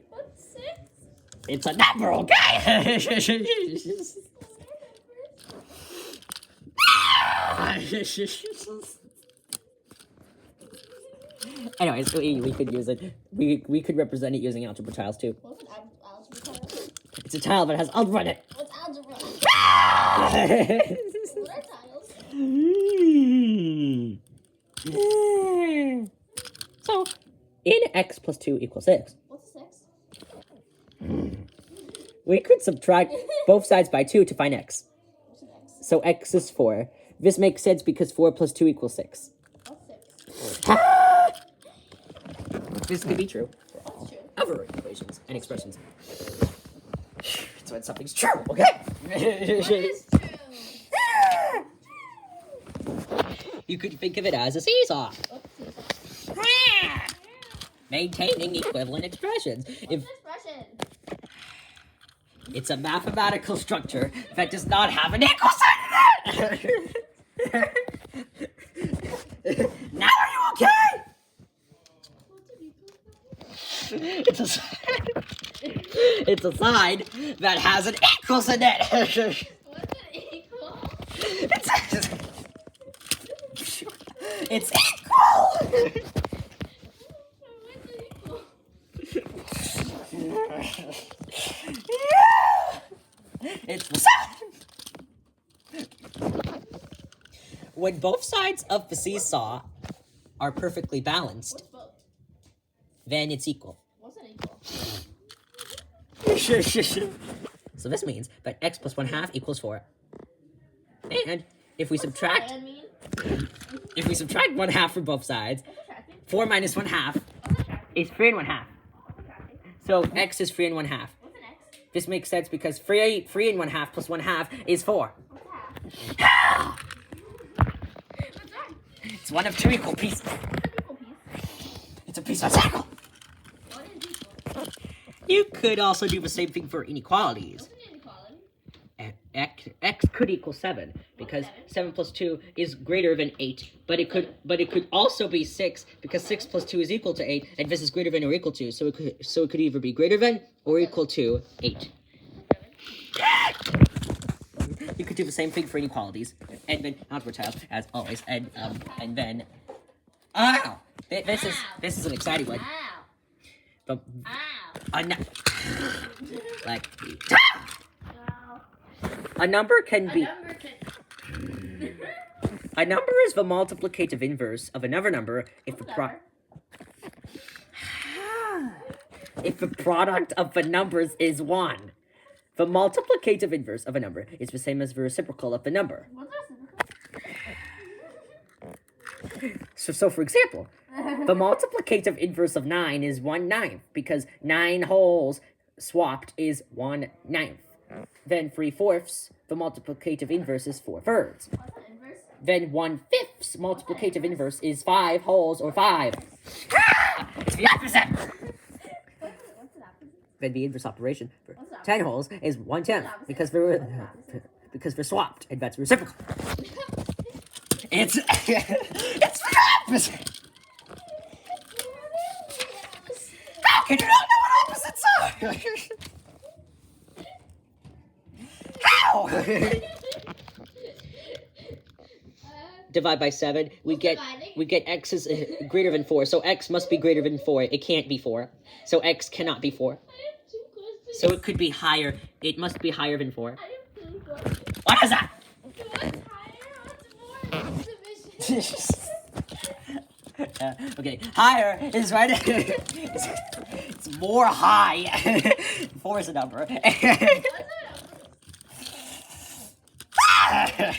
What's 6? It's a number, okay? Anyways, we could use it. We could represent it using algebra tiles too. What's an algebra tile? It's a tile that has algebra in it. What's algebra? What are tiles? So, in x plus 2 equals 6, What's 6? we could subtract both sides by 2 to find x. What's an X? So x is 4. This makes sense because 4 plus 2 equals 6. What's 6? This could be true That's true. other equations and expressions. It's when something's true, okay? What is true? You could think of it as a seesaw. Maintaining equivalent expressions. What's If an expression? it's a mathematical structure that does not have an equal sign in it. Now are you okay? It's a it's a sign that has an equals in it. What's an equal? It's equal. What's an equal? It's the sign. When both sides of the seesaw are perfectly balanced, What's both? then it's equal. What's an equal? So this means that x plus 1/2 equals 4. And if we subtract And mean? 1/2 from both sides, What's subtracting? 4 minus 1/2 What's subtracting? is 3 1/2. What's subtracting? So x is 3 1/2. What's an x? This makes sense because 3 1/2 plus 1/2 is 4. What's that? What's that? It's one of two equal pieces. What's an equal piece? It's a piece of a circle. What is equal? You could also do the same thing for inequalities. What's an inequality? X could equal 7 because 7 plus 2 is greater than 8. But it could also be 6 because 6 plus 2 is equal to 8, and this is greater than or equal to. So it could either be greater than or equal to 8. You could do the same thing for inequalities, and then algebra child as always, and then this is an exciting one. Ow. But Ow. like Ow. a number can A be. number can... A number is the multiplicative inverse of another number if the product of the numbers is 1. The multiplicative inverse of a number is the same as the reciprocal of the number. What's a reciprocal? So for example, the multiplicative inverse of 9 is 1/9 because 9 wholes swapped is 1/9. Then 3/4, the multiplicative inverse is 4/3. What's an inverse? Then 1/5 multiplicative inverse is 5 wholes or 5. It's the opposite. What's an opposite? Then the inverse operation for What's that? 10 holes is 1/10 opposite? because they're swapped, and that's reciprocal. It's the opposite. How can you not know what opposites are? How? Divide by 7. We get x is greater than 4. So x must be greater than 4. It can't be 4. So x cannot be 4. I have 2 questions. So it could be higher. It must be higher than 4. I have 2 questions. What is that? What's higher? What's more? Division. Okay, higher is right. It's more high. 4 is a number. What's a number?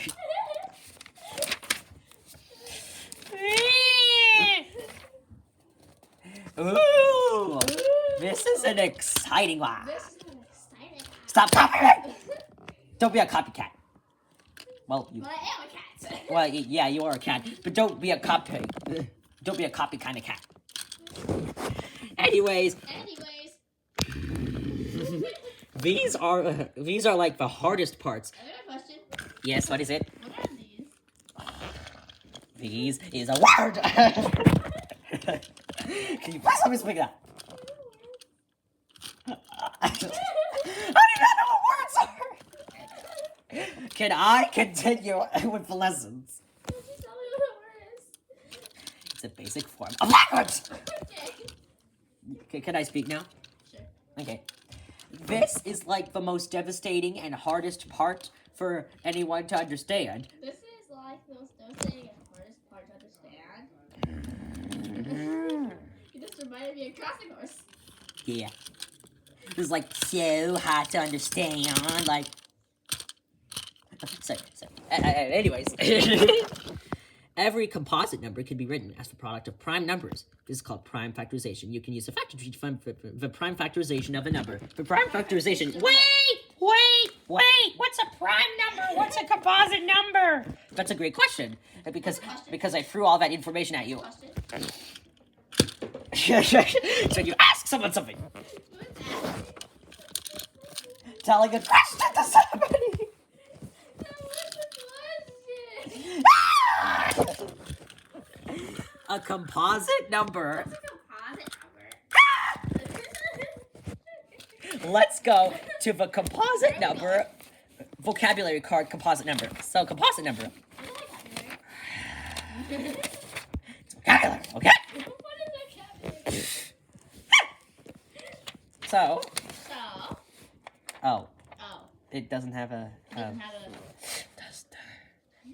Ooh, this is an exciting one. This is exciting. Stop copying. Don't be a copycat. Well, you. But I am a cat. Well, yeah, you are a cat, but don't be a copy. Don't be a copy kind of cat. Anyways, these are like the hardest parts. I got a question. Yes, what is it? What are these? These is a word. Can you please let me speak that? How do you not know what words are? Can I continue with the lessons? Could you tell me what a word is? It's a basic form of language. Okay. Okay, can I speak now? Sure. Okay. This is like the most devastating and hardest part for anyone to understand. This is like the most devastating and hardest part to understand. You just reminded me of crossing horse. Yeah. It was like so hard to understand. Like. Sorry. Anyways. Every composite number can be written as the product of prime numbers. This is called prime factorization. You can use a factor tree to find the prime factorization of a number. For prime factorization, Wait! What's a prime number? What's a composite number? that's a great question because I threw all that information at you. Question? So you ask someone something. Telling a question to somebody. A composite number. Let's go to the composite number vocabulary card. Composite number. So composite number. It's vocabulary. Okay. So. Oh. It doesn't have a.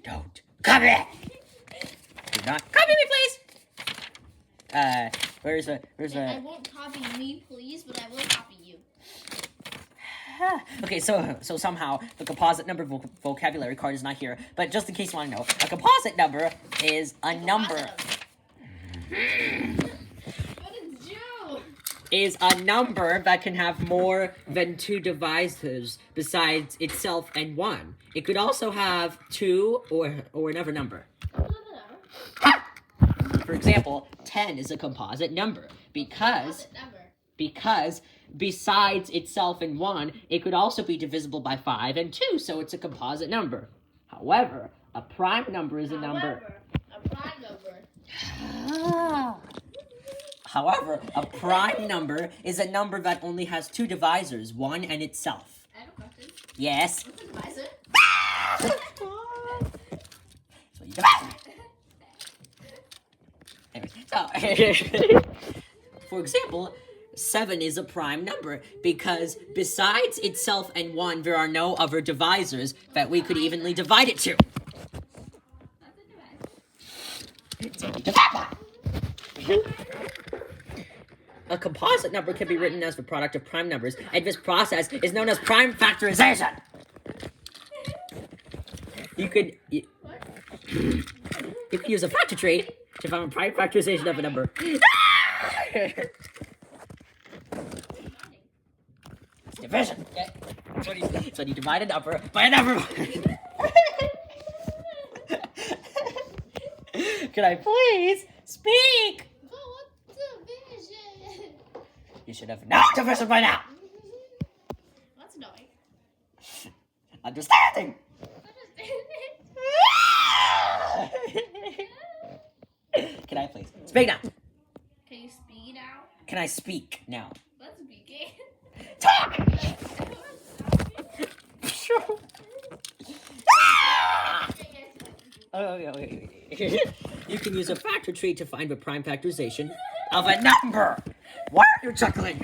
Don't copy it. Do not copy me, please. Where's I won't copy me, please, but I will copy you. Okay, so somehow the composite number vocabulary card is not here. But just in case you want to know, a composite number is a number. What is Joe? Is a number that can have more than two divisors besides itself and one. It could also have two or another number. For example, 10 is a composite number because besides itself and 1, it could also be divisible by 5 and 2, so it's a composite number. However, a prime number is a number. However, a prime number is a number that only has two divisors, 1 and itself. I have a question. Yes. What's a divisor? So you divide. Anyway, so, for example, 7 is a prime number because besides itself and 1, there are no other divisors that we could evenly divide it to. So we divide that. A composite number can be written as the product of prime numbers, and this process is known as prime factorization. You could use a factor tree to find a prime factorization of a number. It's division. Okay? So you divide a number by a number. Can I please speak? You should have known division by now. What's annoying? Understanding. Can I please speak now? Can you speed out? Can I speak now? Let's begin. Talk. Okay. You can use a factor tree to find the prime factorization of a number. Why are you chuckling?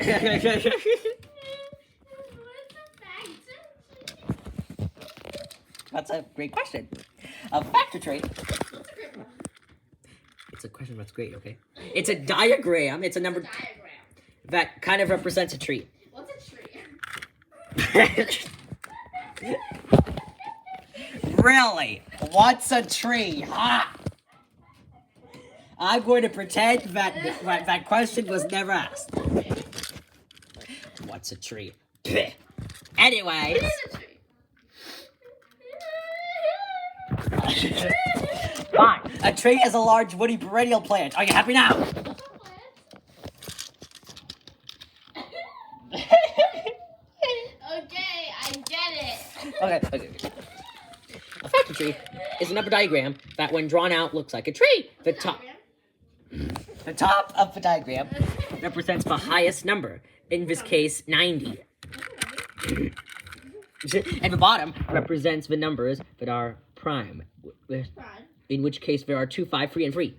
That's a great question. A factor tree. It's a question that's great, okay? It's a diagram. It's a number Diagram. that kind of represents a tree. What's a tree? Really? What's a tree? Ha! I'm going to pretend that question was never asked. What's a tree? Anyways. Fine. A tree is a large woody perennial plant. Are you happy now? Okay, I get it. Okay. A factor tree is a number diagram that, when drawn out, looks like a tree. The top of the diagram represents the highest number. In this case, 90. And the bottom represents the numbers that are prime. In which case, there are 2, 5, 3, and 3.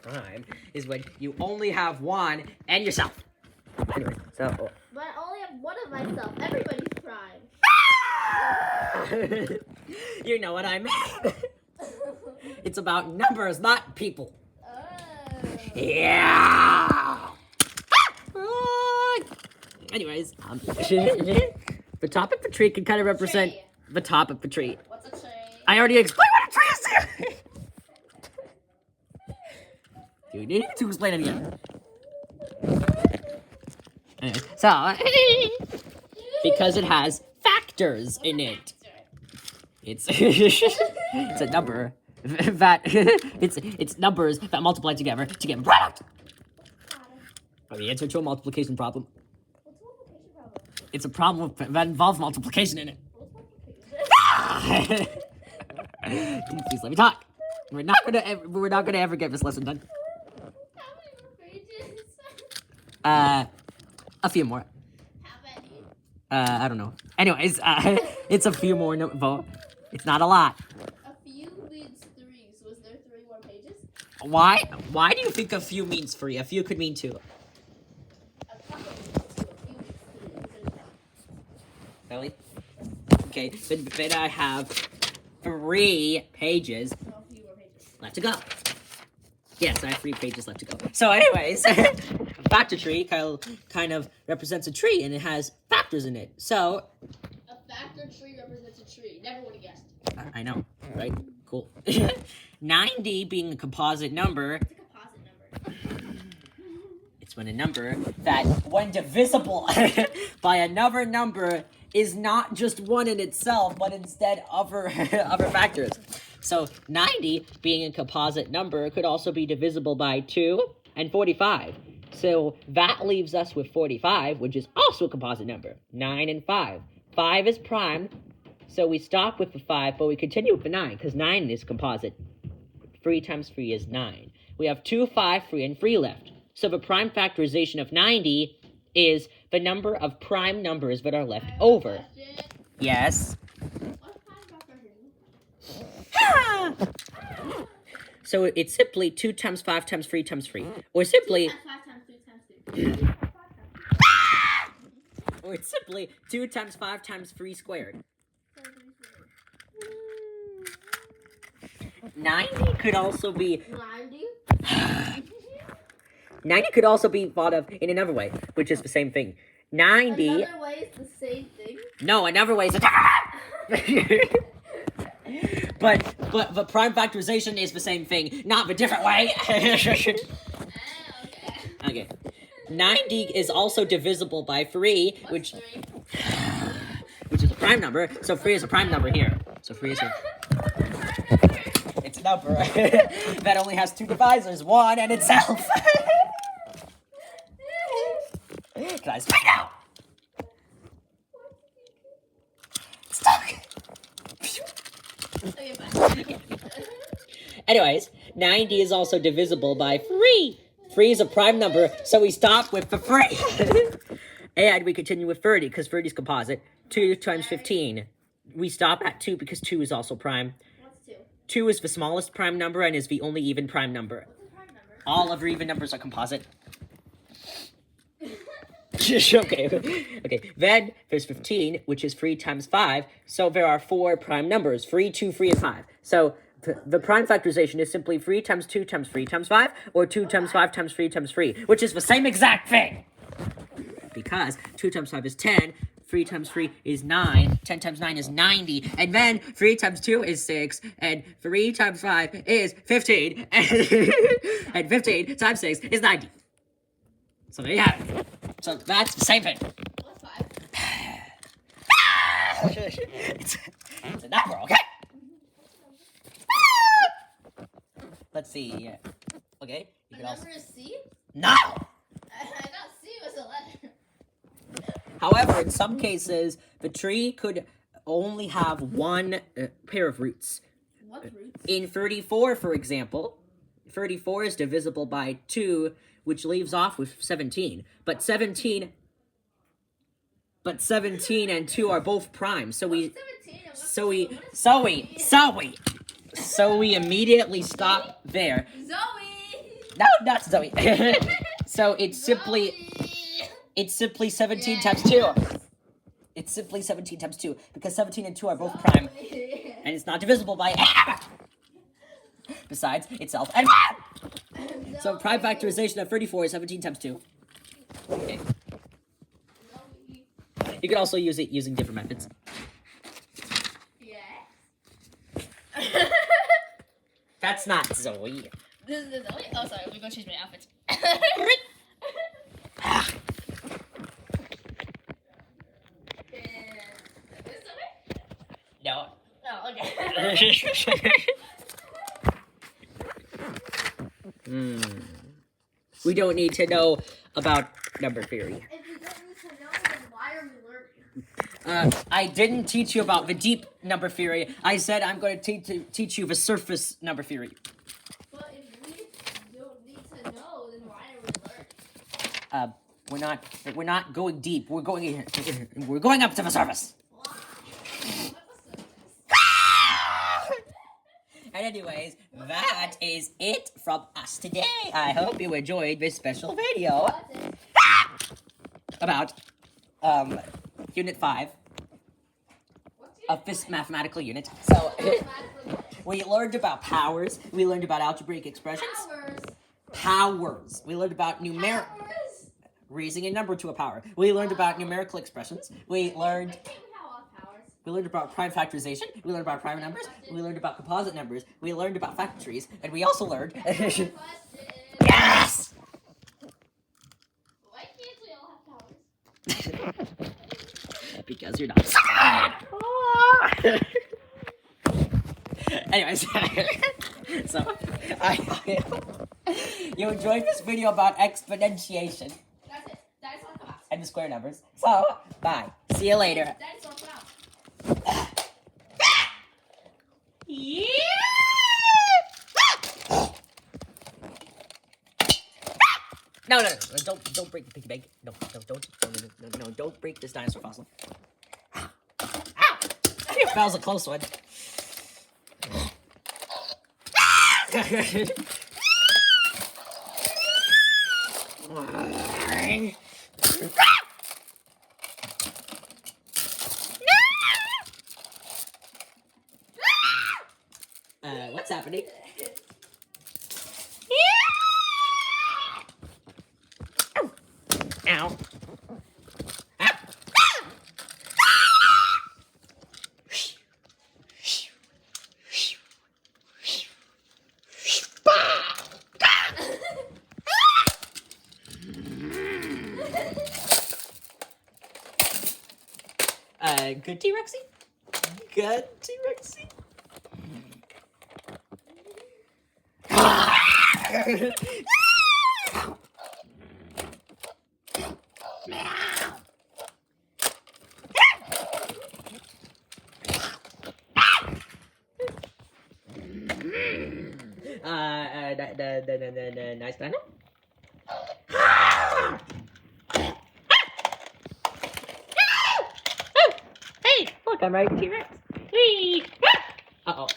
Prime is when you only have one and yourself. Anyway, so. But I only have one of myself. Everybody's prime. You know what I mean. It's about numbers, not people. Yeah. Anyways, the top of the tree can kind of represent the top of the tree. What's a tree? I already explained what a tree is to you. You need to explain it again. So, because it has factors in it. It's it's a number that it's numbers that multiply together to get a product. The answer to a multiplication problem. What's a multiplication problem? It's a problem that involves multiplication in it. Please let me talk. We're not gonna ever get this lesson done. How many more pages? A few more. How many? I don't know. Anyways, it's a few more. No, it's not a lot. A few means 3, so is there 3 more pages? Why? Why do you think a few means 3? A few could mean 2. A couple means 2, a few means 3. Really? Okay, then I have 3 pages No, a few more pages. left to go. Yes, I have 3 pages left to go. So anyways, factor tree kind of represents a tree, and it has factors in it. So A factor tree represents a tree. Never would have guessed. I know, right? Cool. 90 being a composite number, It's a composite number. it's when a number that, when divisible by another number, is not just 1 in itself, but instead other factors. So 90 being a composite number could also be divisible by 2 and 45. So that leaves us with 45, which is also a composite number. 9 and 5. 5 is prime, so we stop with the 5, but we continue with the 9, because 9 is composite. 3 times 3 is 9. We have 2, 5, 3, and 3 left. So the prime factorization of 90 is the number of prime numbers that are left over. Question. Yes. What's prime factorization? So it's simply 2 times 5 times 3 times 3. Or simply, 2 times 5 times 3 times 3. or it's simply 2 times 5 times 3 squared. 90 could also be 90? 90 could also be thought of in another way, which is the same thing. 90. Another way is the same thing. No, another way is but the prime factorization is the same thing, not the different way. Okay. Okay. 90 is also divisible by 3, What's 3? which is a prime number. So 3 is a prime number here. So 3 is a... It's a number that only has 2 divisors, 1 and itself. Can I speak now? Stop. Okay, bye. Anyways, 90 is also divisible by 3. 3 is a prime number, so we stop with the 3. And we continue with 30, because 30 is composite. 2 times 15. We stop at 2 because 2 is also prime. What's 2? 2 is the smallest prime number and is the only even prime number. What's a prime number? All other even numbers are composite. Okay. Then there's 15, which is 3 times 5. So there are 4 prime numbers: 3, 2, 3, and 5. So the prime factorization is simply 3 times 2 times 3 times 5, or 2 times 5 times 3 times 3, which is the same exact thing. Because 2 times 5 is 10, 3 times 3 is 9, 10 times 9 is 90, and then 3 times 2 is 6, and 3 times 5 is 15, and 15 times 6 is 90. So there you have it. So that's the same thing. What's 5? It's a number, okay? Let's see. Yeah. Okay. You A can also... number is C? No! I thought C was a letter. However, in some cases, the tree could only have 1 pair of roots. What roots? In 34, for example, 34 is divisible by 2, which leaves off with 17. But 17 and 2 are both prime, so we... What's 17 and what's 2? So we immediately stop there. Zoe! No, not Zoe. So it's simply 17 times 2. It's simply 17 times 2, because 17 and 2 are both prime, and it's not divisible by besides itself. And so prime factorization of 34 is 17 times 2. Okay. You could also use it using different methods. That's not Zoe. This is Zoe. Oh, sorry. Let me go change my outfit. Is this Zoe? No. Oh, okay. We don't need to know about number theory. If we don't need to know, then why are we learning? I didn't teach you about the deep number theory. I said I'm going to teach you the surface number theory. But if we don't need to know, then why are we learning? We're not going deep. We're going up to the surface. Why? And anyways, that is it from us today. I hope you enjoyed this special video about Unit 5 of this mathematical unit. So we learned about powers. We learned about algebraic expressions. Powers. We learned about raising a number to a power. We learned about numerical expressions. We learned about prime factorization. We learned about prime numbers. We learned about composite numbers. We learned about factories. And we also learned... Yes! Why can't we all have powers? Because you're not smart. Anyways, so I hope you enjoyed this video about exponentiation That's it. Dinosaur come out. and the square numbers. So, bye. See you later. Dinosaur come out. Yeah. No, don't break the piggy bank. No, don't break this dinosaur fossil. Ow! That was a close one. What's happening? Ow. Good T-Rexy? Good T-Rexy? Nice dino? Hey, look, I'm right T-Rex. Whee! Uh-oh.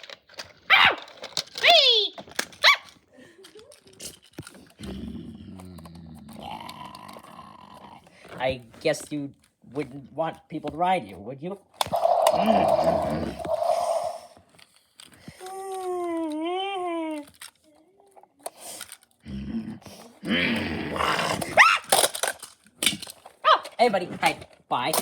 Whee! I guess you wouldn't want people to ride you, would you? Hey, buddy. Hi. Bye.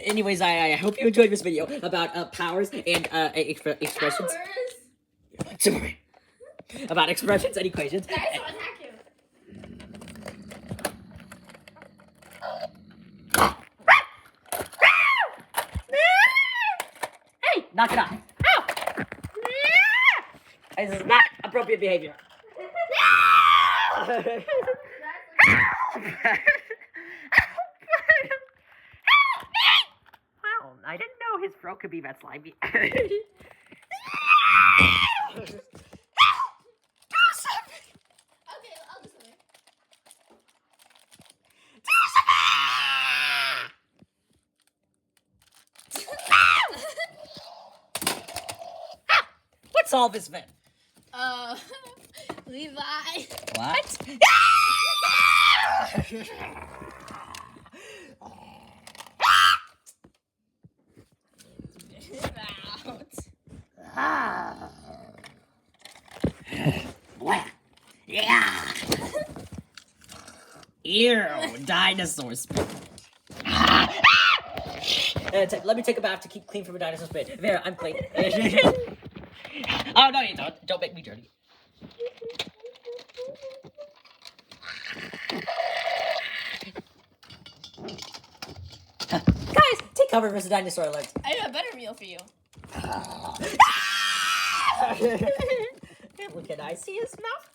Anyways, I hope you enjoyed this video about powers and expressions. Powers? About expressions and equations. Dinosaur attack you. Hey, knock it off. Ow! This is not appropriate behavior. I didn't know his throat could be that slimy. Okay, I'll do something. What's all this then? Levi. What? Out. Yeah. Ew, dinosaur spit. Let me take a bath to keep clean from a dinosaur spit. There, I'm clean. Oh, no, you don't. Don't make me dirty. Guys, take cover versus dinosaur legs. I have a better meal for you. Look, can I see his mouth?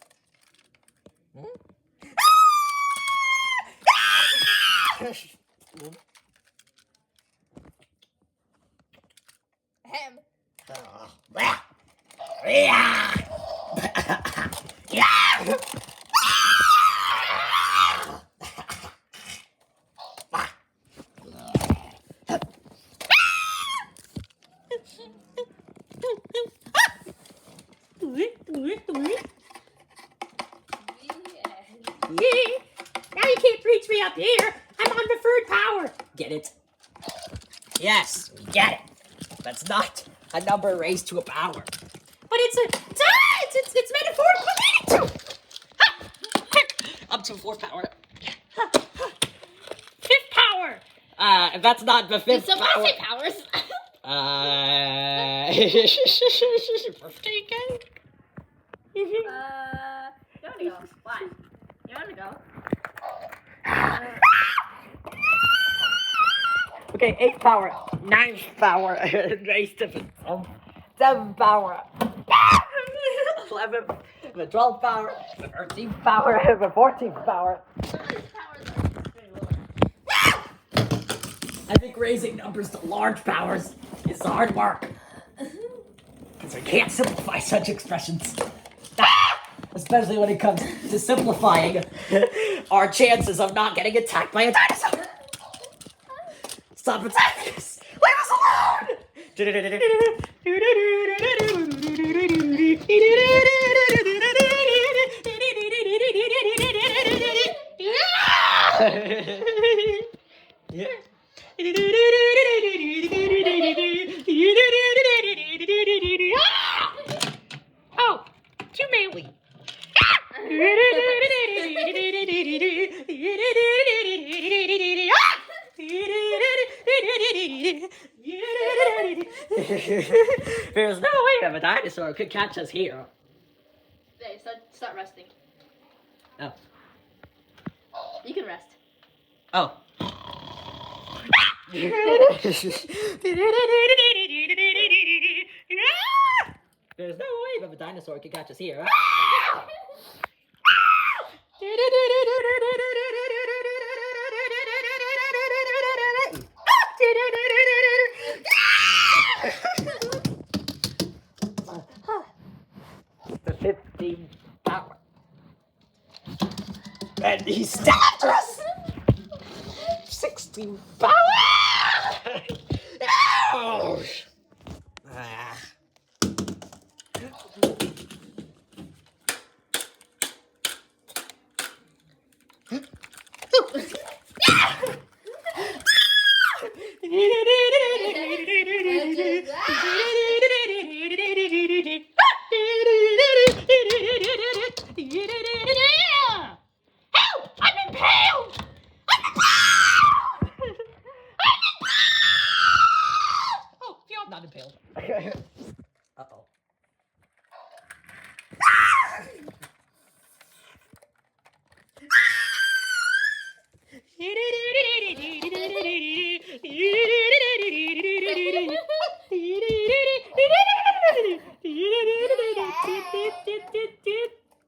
Him. Yeah. Now you can't reach me up here. I'm on preferred power. Get it? Yes, we get it. That's not a number raised to a power. But it's metaphorical meaning too. Up to 4th power. 5th power. That's not the 5th Did someone power. say powers? Birthday cake? You wanna go? Why? You wanna go? Okay, 8th power, 9th power, raised to 7th power, 11th, the 12th power, the 13th power, the 14th power. Some of these powers are very low. I think raising numbers to large powers is hard work. Because we can't simplify such expressions. Especially when it comes to simplifying our chances of not getting attacked by a dinosaur. Stop attacking us! Leave us alone! Oh, too manly. There's no way that a dinosaur could catch us here. Hey, start resting. Oh. You can rest. Oh. There's no way that a dinosaur could catch us here. The 15th power. And he stabbed us! 16th power! Ouch! Ah. Help! I'm impaled! Oh, you're not impaled. Uh-oh.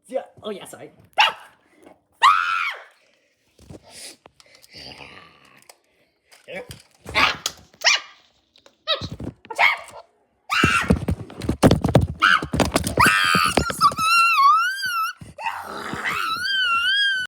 Yeah. Oh, yeah, sorry. Here.